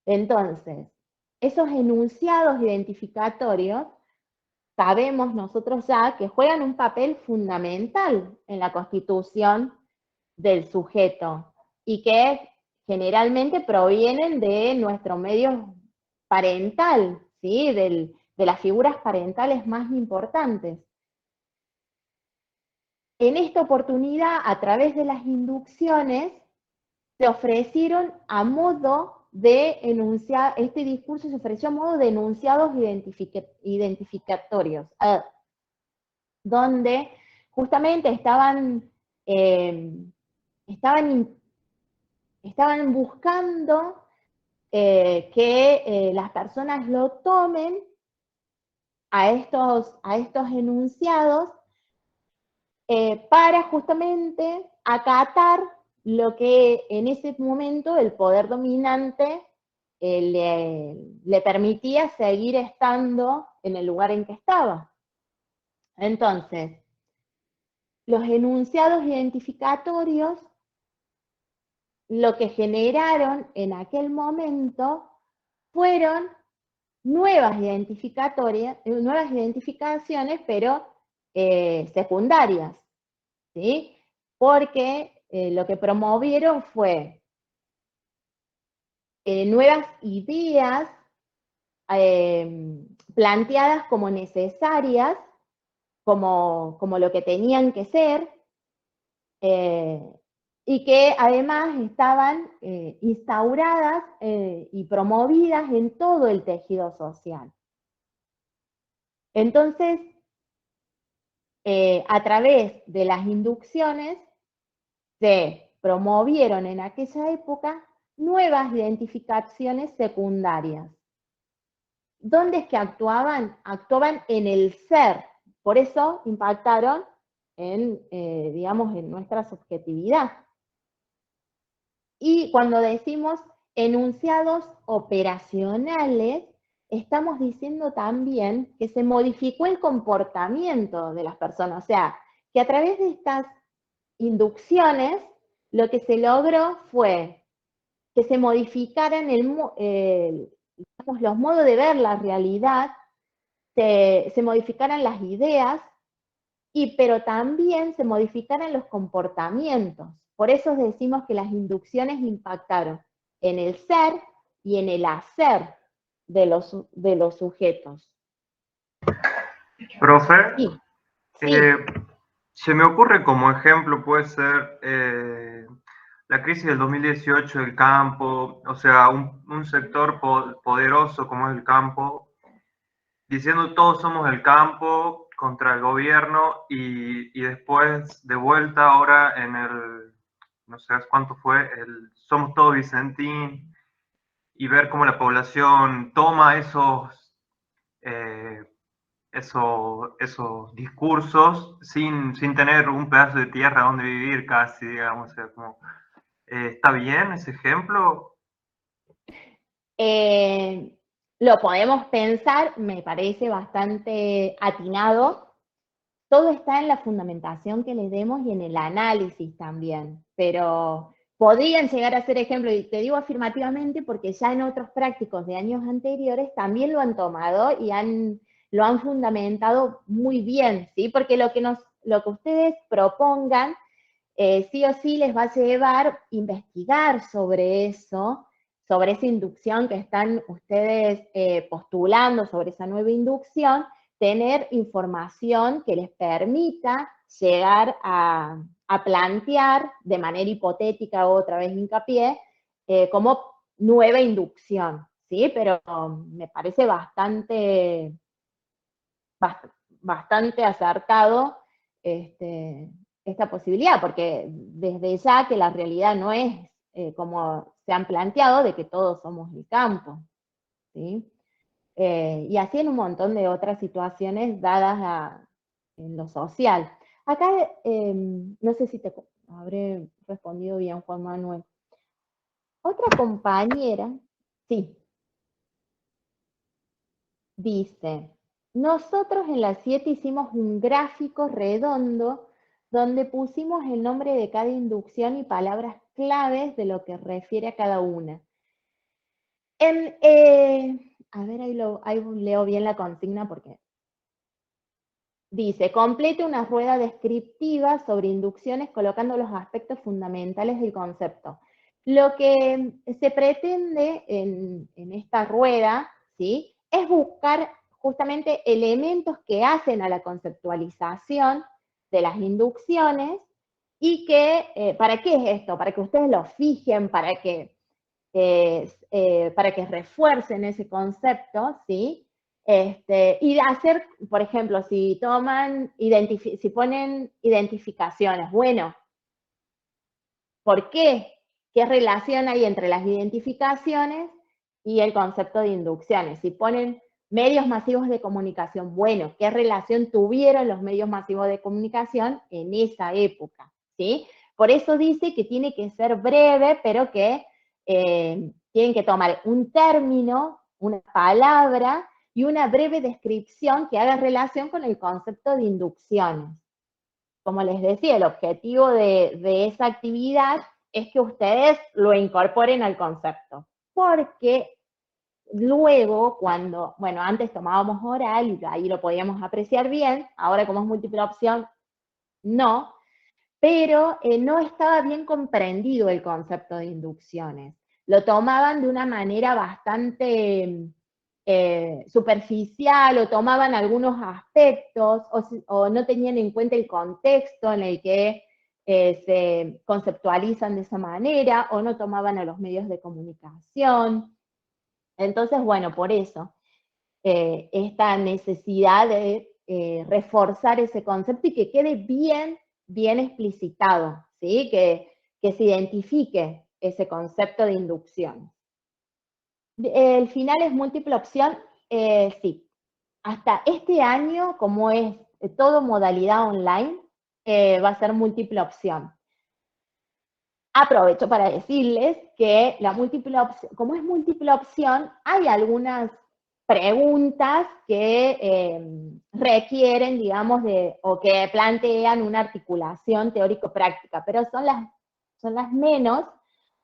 Entonces, esos enunciados identificatorios sabemos nosotros ya que juegan un papel fundamental en la constitución del sujeto y que generalmente provienen de nuestro medio parental, ¿sí? De las figuras parentales más importantes. En esta oportunidad, a través de las inducciones, se ofrecieron a modo de enunciar, este discurso se ofreció a modo de enunciados identificatorios, donde justamente eh, estaban, estaban buscando que las personas lo tomen a estos enunciados para justamente acatar lo que en ese momento el poder dominante le permitía seguir estando en el lugar en que estaba. Entonces, los enunciados identificatorios lo que generaron en aquel momento fueron nuevas identificaciones, pero secundarias, ¿sí? Porque lo que promovieron fue nuevas ideas planteadas como necesarias, como lo que tenían que ser, y que además estaban instauradas y promovidas en todo el tejido social. Entonces, a través de las inducciones se promovieron en aquella época nuevas identificaciones secundarias. ¿Dónde es que actuaban? Actuaban en el ser, por eso impactaron digamos, en nuestra subjetividad. Y cuando decimos enunciados operacionales, estamos diciendo también que se modificó el comportamiento de las personas, o sea, que a través de estas inducciones lo que se logró fue que se modificaran digamos, los modos de ver la realidad, se modificaran las ideas, pero también se modificaran los comportamientos. Por eso decimos que las inducciones impactaron en el ser y en el hacer de los sujetos. Profe, Sí, sí. eh, se me ocurre como ejemplo, puede ser la crisis del 2018 del campo, o sea, un sector poderoso como es el campo, diciendo todos somos el campo contra el gobierno y después de vuelta ahora en el, no sé cuánto fue, el somos todo Vicentín, y ver cómo la población toma eh, esos discursos sin tener un pedazo de tierra donde vivir casi, digamos. O sea, como, ¿está bien ese ejemplo? Eh, lo podemos pensar, me parece bastante atinado. Todo está en la fundamentación que le demos y en el análisis también, pero podrían llegar a ser ejemplos, y te digo afirmativamente porque ya en otros prácticos de años anteriores también lo han tomado y lo han fundamentado muy bien, ¿sí? Porque lo que ustedes propongan sí o sí les va a llevar investigar sobre eso, sobre esa inducción que están ustedes postulando, sobre esa nueva inducción, tener información que les permita llegar a plantear de manera hipotética, otra vez hincapié, como nueva inducción, ¿sí? Pero me parece bastante acertado esta posibilidad, porque desde ya que la realidad no es como se han planteado, de que todos somos el campo, ¿sí? Y así en un montón de otras situaciones dadas en lo social. Acá, no sé si te habré respondido bien, Juan Manuel. Otra compañera, sí, dice, nosotros en las 7 hicimos un gráfico redondo donde pusimos el nombre de cada inducción y palabras claves de lo que refiere a cada una. A ver, ahí leo bien la consigna porque dice, complete una rueda descriptiva sobre inducciones colocando los aspectos fundamentales del concepto. Lo que se pretende en esta rueda, ¿sí?, es buscar justamente elementos que hacen a la conceptualización de las inducciones y que, ¿para qué es esto? Para que ustedes lo fijen, para que refuercen ese concepto, ¿sí? Y hacer, por ejemplo, si si ponen identificaciones, bueno, ¿por qué? ¿Qué relación hay entre las identificaciones y el concepto de inducciones? Si ponen medios masivos de comunicación, bueno, ¿qué relación tuvieron los medios masivos de comunicación en esa época? ¿Sí? Por eso dice que tiene que ser breve, pero que tienen que tomar un término, una palabra y una breve descripción que haga relación con el concepto de inducciones. Como les decía, el objetivo de esa actividad es que ustedes lo incorporen al concepto. Porque luego, bueno, antes tomábamos oral y ahí lo podíamos apreciar bien, ahora como es múltiple opción, no, pero no estaba bien comprendido el concepto de inducciones. Lo tomaban de una manera bastante superficial o tomaban algunos aspectos o no tenían en cuenta el contexto en el que se conceptualizan de esa manera o no tomaban a los medios de comunicación. Entonces, bueno, por eso, esta necesidad de reforzar ese concepto y que quede bien explicitado, ¿sí? Que se identifique ese concepto de inducción. El final es múltiple opción, sí. Hasta este año, como es todo modalidad online, va a ser múltiple opción. Aprovecho para decirles que la múltiple opción, como es múltiple opción, hay algunas preguntas que requieren, digamos, o que plantean una articulación teórico-práctica, pero son las menos,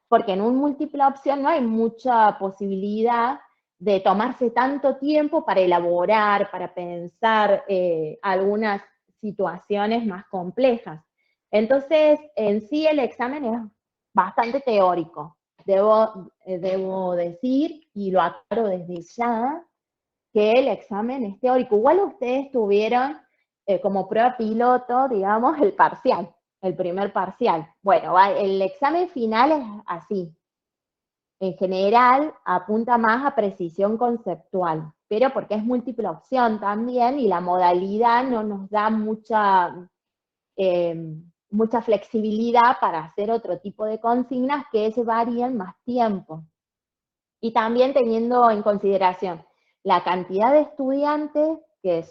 porque en un múltiple opción no hay mucha posibilidad de tomarse tanto tiempo para elaborar, para pensar algunas situaciones más complejas. Entonces, en sí el examen es bastante teórico, debo decir, y lo aclaro desde ya, que el examen es teórico. Igual ustedes tuvieron como prueba piloto, digamos, el parcial, el primer parcial. Bueno, el examen final es así. En general, apunta más a precisión conceptual, pero porque es múltiple opción también y la modalidad no nos da mucha flexibilidad para hacer otro tipo de consignas que se varían más tiempo. Y también teniendo en consideración la cantidad de estudiantes que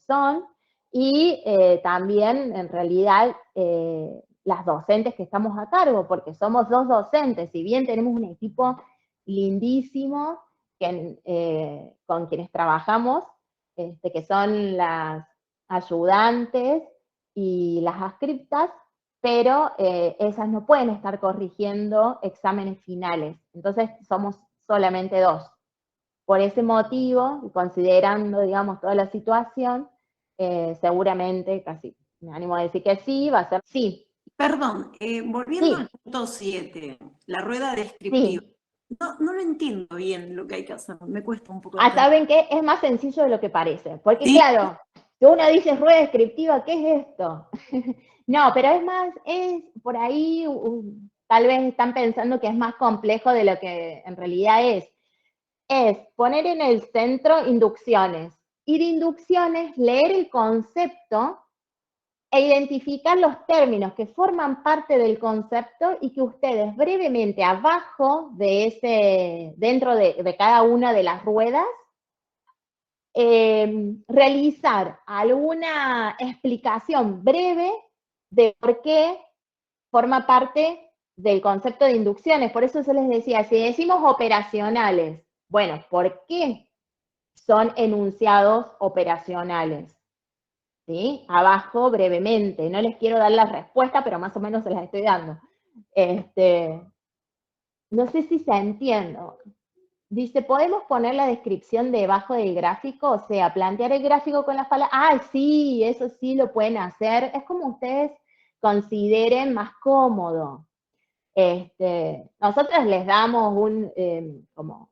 son y también en realidad las docentes que estamos a cargo, porque somos 2 docentes, si bien tenemos un equipo lindísimo con quienes trabajamos, que son las ayudantes y las adscriptas, pero esas no pueden estar corrigiendo exámenes finales. Entonces somos solamente 2. Por ese motivo, considerando, digamos, toda la situación, seguramente, casi me animo a decir que sí, va a ser sí. Perdón, volviendo Sí, al punto 7, la rueda descriptiva. sí. No lo entiendo bien lo que hay que hacer, me cuesta un poco entender. ¿Saben qué? Es más sencillo de lo que parece. Porque ¿Sí? claro, si uno dice rueda descriptiva, ¿qué es esto? No, pero es por ahí, tal vez están pensando que es más complejo de lo que en realidad es. Es poner en el centro inducciones. Y de inducciones, leer el concepto e identificar los términos que forman parte del concepto y que ustedes brevemente abajo dentro de cada una de las ruedas, realizar alguna explicación breve de por qué forma parte del concepto de inducciones. Por eso se les decía, si decimos operacionales, bueno, ¿por qué son enunciados operacionales? ¿Sí? Abajo brevemente, no les quiero dar la respuesta, pero más o menos se las estoy dando. No sé si se entiende. Dice, ¿podemos poner la descripción debajo del gráfico? O sea, plantear el gráfico con las palabras. Ah, sí, eso sí lo pueden hacer. Es como ustedes consideren más cómodo. Nosotros les damos como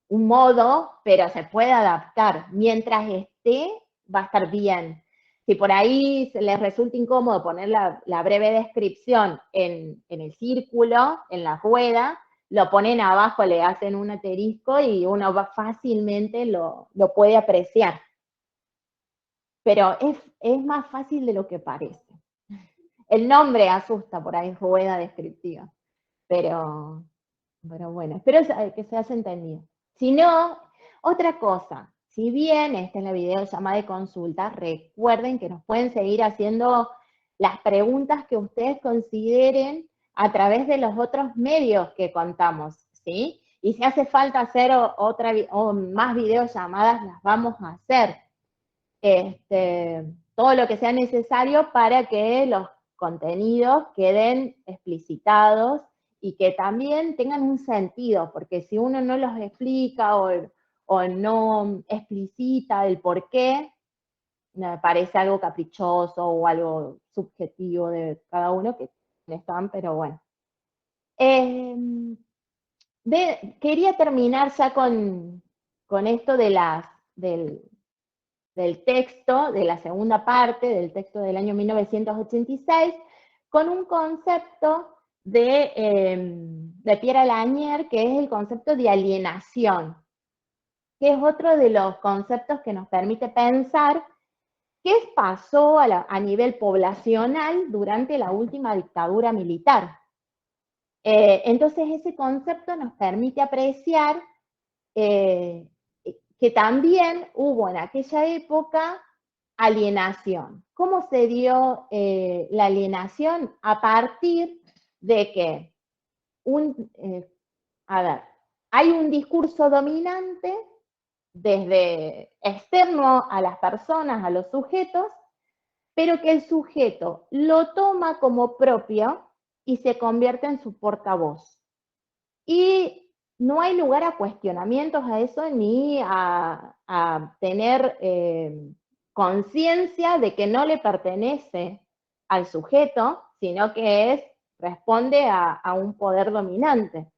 un modo, pero se puede adaptar. Mientras esté, va a estar bien. Si por ahí les resulta incómodo poner la breve descripción en el círculo, en la rueda, lo ponen abajo, le hacen un asterisco y uno fácilmente lo puede apreciar. Pero es más fácil de lo que parece. El nombre asusta por ahí, rueda descriptiva. Pero bueno, espero que se haya entendido. Si no, otra cosa, si bien esta es la videollamada de consulta, recuerden que nos pueden seguir haciendo las preguntas que ustedes consideren a través de los otros medios que contamos, ¿sí? Y si hace falta hacer más videollamadas, las vamos a hacer. Todo lo que sea necesario para que los contenidos queden explicitados y que también tengan un sentido, porque si uno no los explica o no explicita el por qué, me parece algo caprichoso o algo subjetivo de cada uno, que están, pero bueno. Quería terminar ya con esto del texto, de la segunda parte del texto del año 1986, con un concepto de Pierre Lanier, que es el concepto de alienación, que es otro de los conceptos que nos permite pensar qué pasó a nivel poblacional durante la última dictadura militar. Entonces ese concepto nos permite apreciar que también hubo en aquella época alienación. ¿Cómo se dio la alienación? A partir de que hay un discurso dominante desde externo a las personas, a los sujetos, pero que el sujeto lo toma como propio y se convierte en su portavoz. Y no hay lugar a cuestionamientos a eso ni a tener conciencia de que no le pertenece al sujeto, sino que responde a un poder dominante.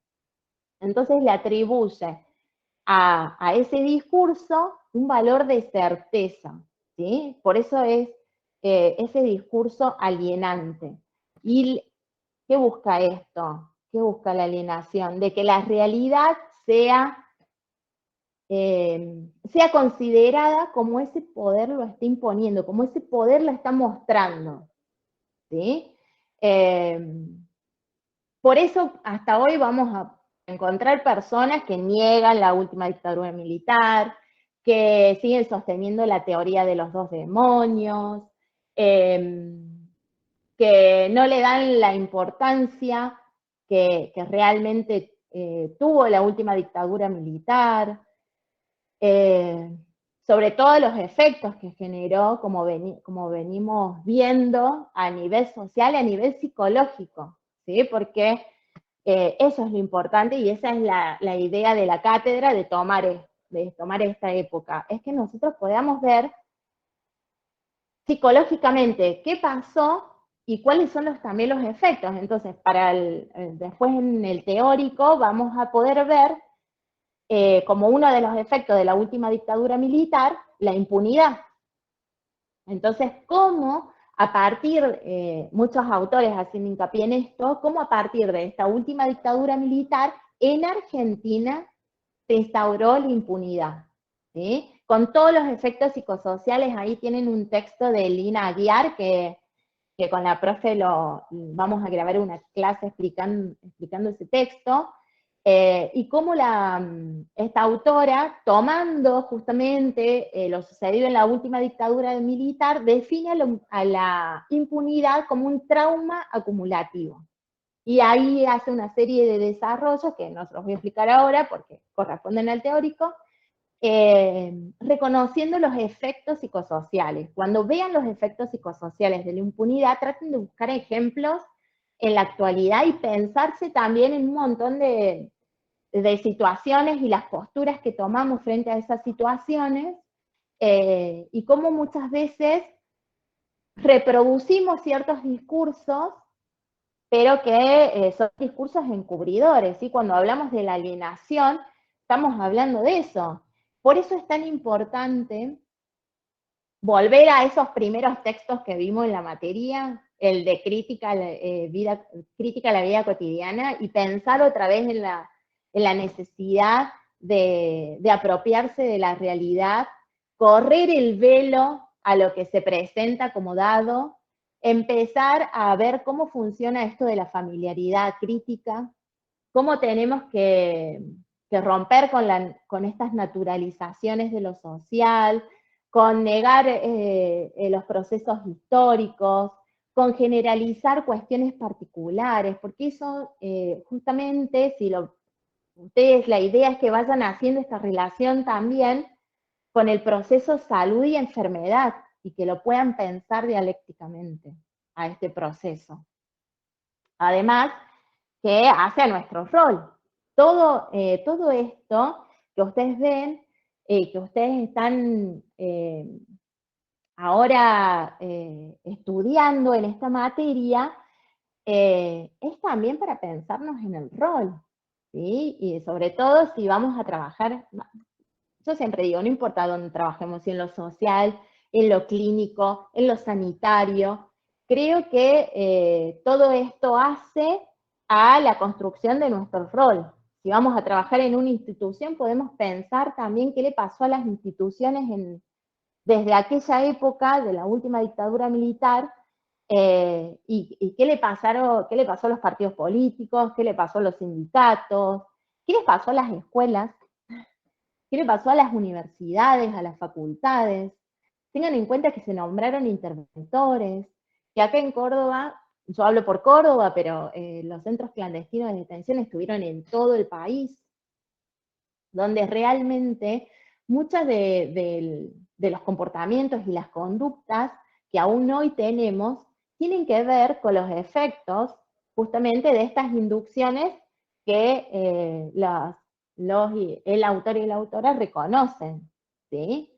Entonces le atribuye a ese discurso un valor de certeza, ¿sí? Por eso es ese discurso alienante. ¿Y qué busca esto? ¿Qué busca la alienación? De que la realidad sea considerada como ese poder lo está imponiendo, como ese poder la está mostrando, ¿sí? Por eso hasta hoy vamos a encontrar personas que niegan la última dictadura militar, que siguen sosteniendo la teoría de los dos demonios, que no le dan la importancia que realmente tuvo la última dictadura militar, sobre todo los efectos que generó, como venimos viendo, a nivel social y a nivel psicológico, ¿sí? Porque eso es lo importante y esa es la idea de la cátedra de tomar esta época, es que nosotros podamos ver psicológicamente qué pasó y cuáles son también los efectos. Entonces, después en el teórico vamos a poder ver como uno de los efectos de la última dictadura militar, la impunidad. Entonces, cómo a partir, muchos autores hacen hincapié en esto, cómo a partir de esta última dictadura militar, en Argentina se instauró la impunidad, ¿sí? Con todos los efectos psicosociales. Ahí tienen un texto de Lina Aguiar, que con la profe vamos a grabar una clase explicando ese texto, y cómo esta autora, tomando justamente lo sucedido en la última dictadura militar, define a la impunidad como un trauma acumulativo. Y ahí hace una serie de desarrollos que no se los voy a explicar ahora porque corresponden al teórico, reconociendo los efectos psicosociales. Cuando vean los efectos psicosociales de la impunidad, traten de buscar ejemplos en la actualidad y pensarse también en un montón de situaciones y las posturas que tomamos frente a esas situaciones, y cómo muchas veces reproducimos ciertos discursos, pero que son discursos encubridores, ¿sí? Cuando hablamos de la alienación, estamos hablando de eso. Por eso es tan importante volver a esos primeros textos que vimos en la materia, el de crítica a la vida cotidiana, y pensar otra vez en la necesidad de apropiarse de la realidad, correr el velo a lo que se presenta como dado, empezar a ver cómo funciona esto de la familiaridad crítica, cómo tenemos que romper con estas naturalizaciones de lo social, con negar los procesos históricos, con generalizar cuestiones particulares, porque eso justamente, ustedes, la idea es que vayan haciendo esta relación también con el proceso salud y enfermedad, y que lo puedan pensar dialécticamente a este proceso. Además, que hace a nuestro rol. Todo esto que ustedes ven, que ustedes están ahora estudiando en esta materia, es también para pensarnos en el rol, ¿sí? Y sobre todo si vamos a trabajar, yo siempre digo, no importa dónde trabajemos, si en lo social, en lo clínico, en lo sanitario, creo que todo esto hace a la construcción de nuestro rol. Si vamos a trabajar en una institución, podemos pensar también qué le pasó a las instituciones desde aquella época de la última dictadura militar, y qué le pasó a los partidos políticos, qué le pasó a los sindicatos, qué les pasó a las escuelas, qué le pasó a las universidades, a las facultades. Tengan en cuenta que se nombraron interventores, que acá en Córdoba, yo hablo por Córdoba, pero los centros clandestinos de detención estuvieron en todo el país, donde realmente muchos de los comportamientos y las conductas que aún hoy tenemos tienen que ver con los efectos justamente de estas inducciones que el autor y la autora reconocen, ¿sí?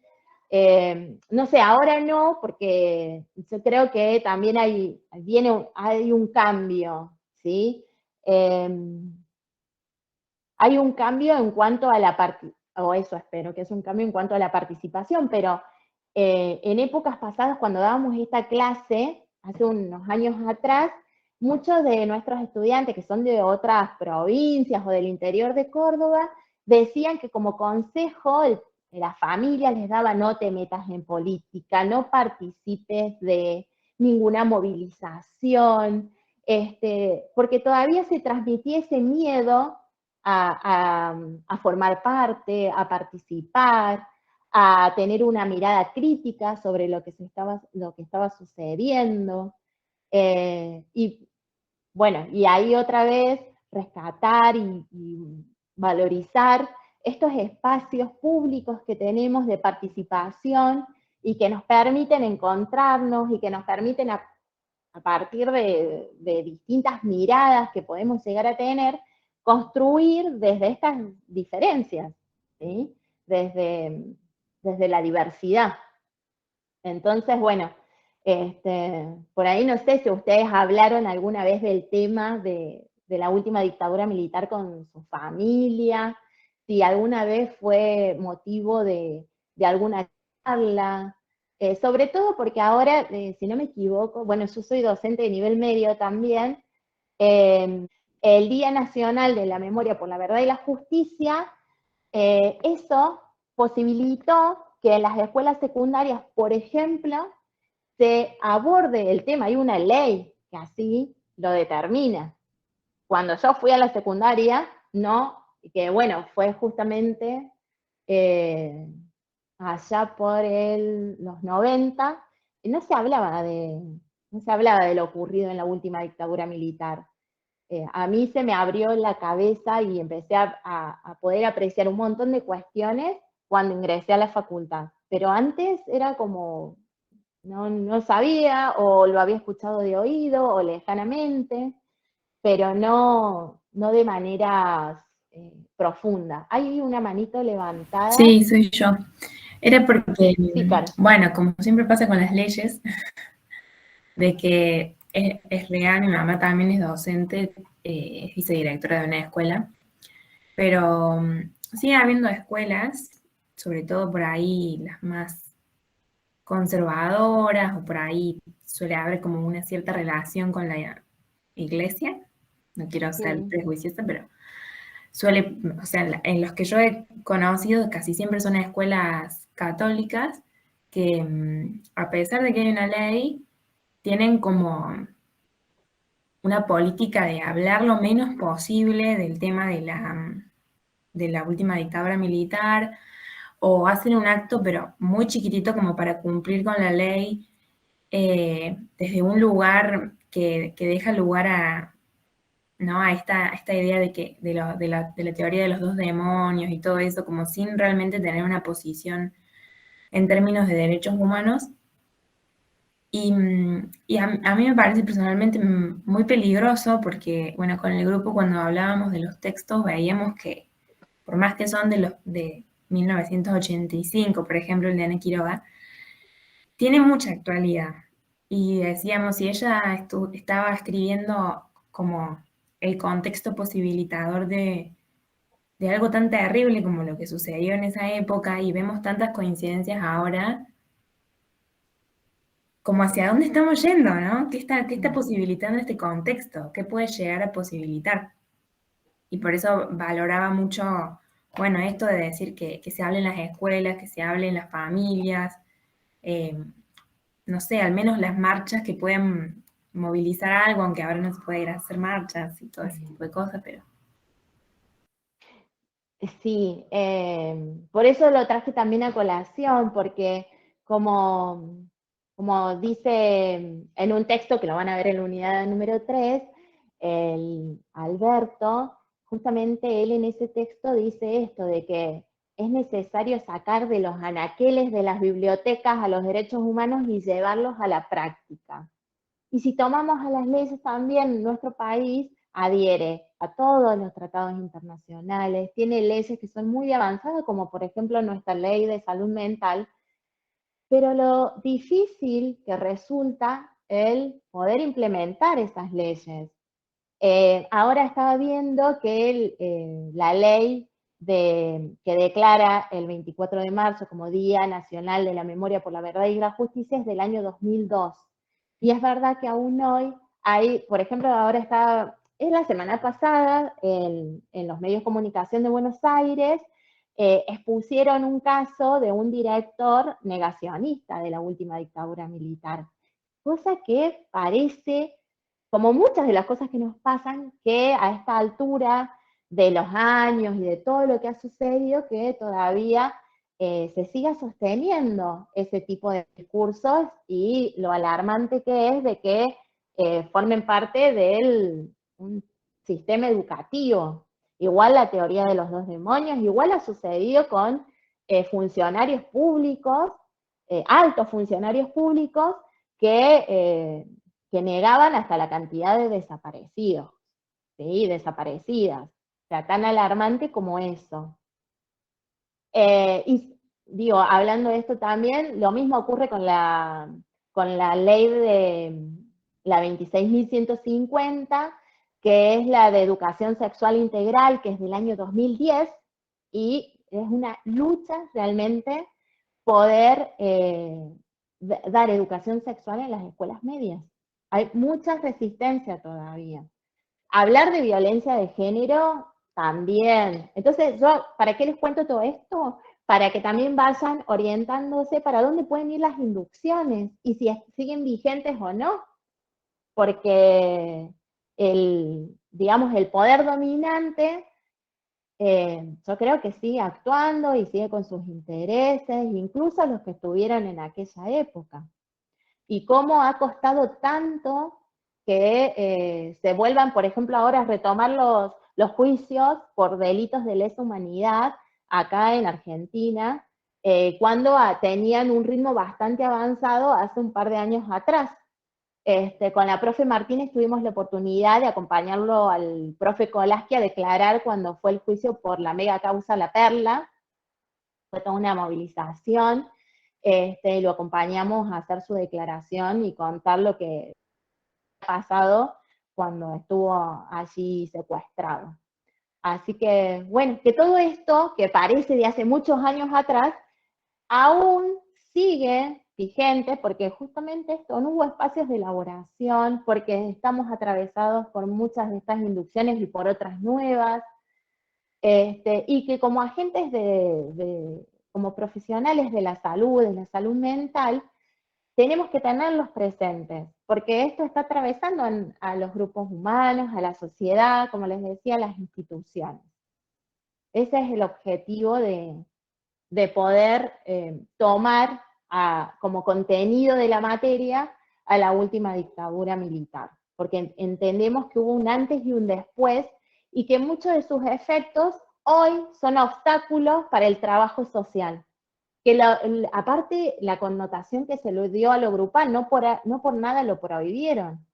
No sé, ahora no, porque yo creo que también hay un cambio, ¿sí? Hay un cambio en cuanto a o eso espero, que es un cambio en cuanto a la participación, pero en épocas pasadas, cuando dábamos esta clase, hace unos años atrás, muchos de nuestros estudiantes que son de otras provincias o del interior de Córdoba, decían que como consejo la familia les daba: no te metas en política, no participes de ninguna movilización, porque todavía se transmitía ese miedo a formar parte, a participar, a tener una mirada crítica sobre lo que estaba sucediendo. Y bueno, y ahí otra vez rescatar y valorizar estos espacios públicos que tenemos de participación y que nos permiten encontrarnos y que nos permiten a partir de distintas miradas que podemos llegar a tener, construir desde estas diferencias, ¿sí? Desde la diversidad. Entonces, bueno, por ahí no sé si ustedes hablaron alguna vez del tema de la última dictadura militar con su familia, si alguna vez fue motivo de alguna charla, sobre todo porque ahora, si no me equivoco, bueno, yo soy docente de nivel medio también, el Día Nacional de la Memoria por la Verdad y la Justicia, eso posibilitó que en las escuelas secundarias, por ejemplo, se aborde el tema. Hay una ley que así lo determina. Cuando yo fui a la secundaria, no, que bueno, fue justamente allá por los 90, no se hablaba de lo ocurrido en la última dictadura militar. A mí se me abrió la cabeza y empecé a poder apreciar un montón de cuestiones cuando ingresé a la facultad. Pero antes era como, no sabía, o lo había escuchado de oído, o lejanamente, pero no de manera profunda. Hay una manito levantada. Sí, soy yo. Era porque, Sí, claro. bueno, como siempre pasa con las leyes, de que es real, mi mamá también es docente, es vicedirectora de una escuela, pero sigue habiendo escuelas, sobre todo por ahí las más conservadoras, o por ahí suele haber como una cierta relación con la iglesia, no quiero ser prejuiciosa, pero suele, o sea, en los que yo he conocido casi siempre son escuelas católicas que a pesar de que hay una ley, tienen como una política de hablar lo menos posible del tema de la última dictadura militar, o hacen un acto pero muy chiquitito como para cumplir con la ley, desde un lugar que deja lugar a, ¿no?, a esta idea de la teoría de los dos demonios y todo eso, como sin realmente tener una posición en términos de derechos humanos. Y a mí me parece personalmente muy peligroso porque, bueno, con el grupo cuando hablábamos de los textos veíamos que, por más que son de 1985, por ejemplo, el de Ana Quiroga, tiene mucha actualidad. Y decíamos, si ella estaba escribiendo como el contexto posibilitador de algo tan terrible como lo que sucedió en esa época, y vemos tantas coincidencias ahora, como hacia dónde estamos yendo, ¿no? ¿Qué está posibilitando este contexto? ¿Qué puede llegar a posibilitar? Y por eso valoraba mucho, bueno, esto de decir que se hable en las escuelas, que se hable en las familias, no sé, al menos las marchas que pueden movilizar algo, aunque ahora no se puede ir a hacer marchas y todo ese tipo de cosas, pero... Sí, por eso lo traje también a colación, porque como dice en un texto que lo van a ver en la unidad número 3, el Alberto, justamente él en ese texto dice esto, de que es necesario sacar de los anaqueles de las bibliotecas a los derechos humanos y llevarlos a la práctica. Y si tomamos a las leyes también, nuestro país adhiere a todos los tratados internacionales, tiene leyes que son muy avanzadas, como por ejemplo nuestra ley de salud mental, pero lo difícil que resulta el poder implementar esas leyes. Ahora estaba viendo que la ley que declara el 24 de marzo como Día Nacional de la Memoria por la Verdad y la Justicia es del año 2002. Y es verdad que aún hoy hay, por ejemplo, ahora es la semana pasada, en los medios de comunicación de Buenos Aires, expusieron un caso de un director negacionista de la última dictadura militar. Cosa que parece, como muchas de las cosas que nos pasan, que a esta altura de los años y de todo lo que ha sucedido, que todavía se siga sosteniendo ese tipo de discursos y lo alarmante que es de que formen parte de un sistema educativo. Igual la teoría de los 2 demonios, igual ha sucedido con funcionarios públicos, altos funcionarios públicos, que negaban hasta la cantidad de desaparecidos, ¿sí? Desaparecidas. O sea, tan alarmante como eso. Y digo, hablando de esto también, lo mismo ocurre con la ley de la 26.150, que es la de educación sexual integral, que es del año 2010, y es una lucha realmente poder dar educación sexual en las escuelas medias. Hay mucha resistencia todavía. Hablar de violencia de género también. Entonces, ¿para qué les cuento todo esto? Para que también vayan orientándose para dónde pueden ir las inducciones y si siguen vigentes o no. Porque digamos, el poder dominante, yo creo que sigue actuando y sigue con sus intereses, incluso los que estuvieron en aquella época. Y cómo ha costado tanto que se vuelvan, por ejemplo, ahora a retomar los juicios por delitos de lesa humanidad acá en Argentina, cuando tenían un ritmo bastante avanzado hace un par de años atrás. Con la profe Martínez tuvimos la oportunidad de acompañarlo al profe Colaski a declarar cuando fue el juicio por la mega causa La Perla. Fue toda una movilización. Lo acompañamos a hacer su declaración y contar lo que ha pasado cuando estuvo allí secuestrado. Así que, bueno, que todo esto, que parece de hace muchos años atrás, aún sigue vigente, porque justamente esto, no hubo espacios de elaboración, porque estamos atravesados por muchas de estas inducciones y por otras nuevas, y que como agentes como profesionales de la salud mental, tenemos que tenerlos presentes, porque esto está atravesando a los grupos humanos, a la sociedad, como les decía, a las instituciones. Ese es el objetivo de poder tomar como contenido de la materia a la última dictadura militar, porque entendemos que hubo un antes y un después, y que muchos de sus efectos hoy son obstáculos para el trabajo social. Que aparte la connotación que se le dio a lo grupal, no por nada lo prohibieron,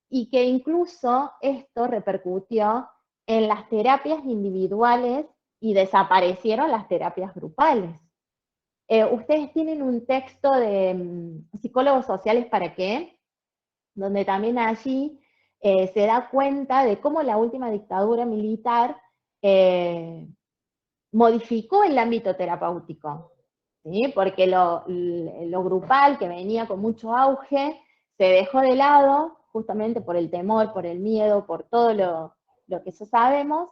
y que incluso esto repercutió en las terapias individuales y desaparecieron las terapias grupales. Ustedes tienen un texto de Psicólogos Sociales para qué, donde también allí se da cuenta de cómo la última dictadura militar modificó el ámbito terapéutico, ¿sí? Porque lo grupal, que venía con mucho auge, se dejó de lado, justamente por el temor, por el miedo, por todo lo que ya sabemos,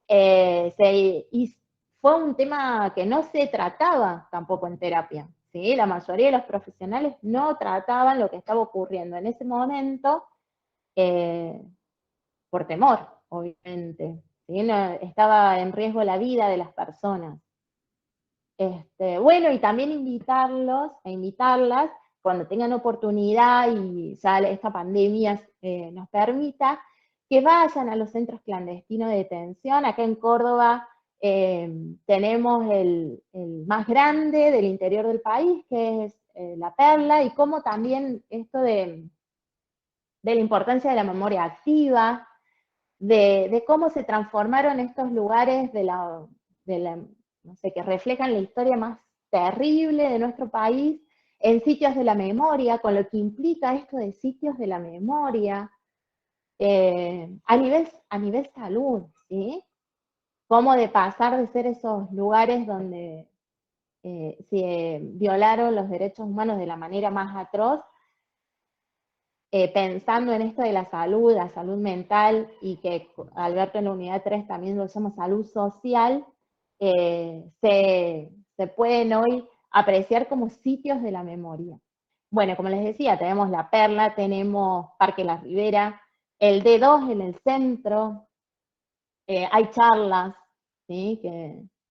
y fue un tema que no se trataba tampoco en terapia, ¿sí? La mayoría de los profesionales no trataban lo que estaba ocurriendo en ese momento, por temor, obviamente, ¿sí? No, estaba en riesgo la vida de las personas. Bueno, y también invitarlos e invitarlas, cuando tengan oportunidad y ya esta pandemia nos permita, que vayan a los centros clandestinos de detención. Acá en Córdoba tenemos el más grande del interior del país, que es La Perla, y cómo también esto de la importancia de la memoria activa, de cómo se transformaron estos lugares no sé, que reflejan la historia más terrible de nuestro país en sitios de la memoria, con lo que implica esto de sitios de la memoria, a nivel salud, ¿sí? cómo de pasar de ser esos lugares donde se violaron los derechos humanos de la manera más atroz, pensando en esto de la salud mental, y que Alberto en la unidad 3 también lo llama salud social, se pueden hoy apreciar como sitios de la memoria. Bueno, como les decía, tenemos La Perla, tenemos Parque La Ribera, el D2 en el centro, hay charlas, ¿sí? Que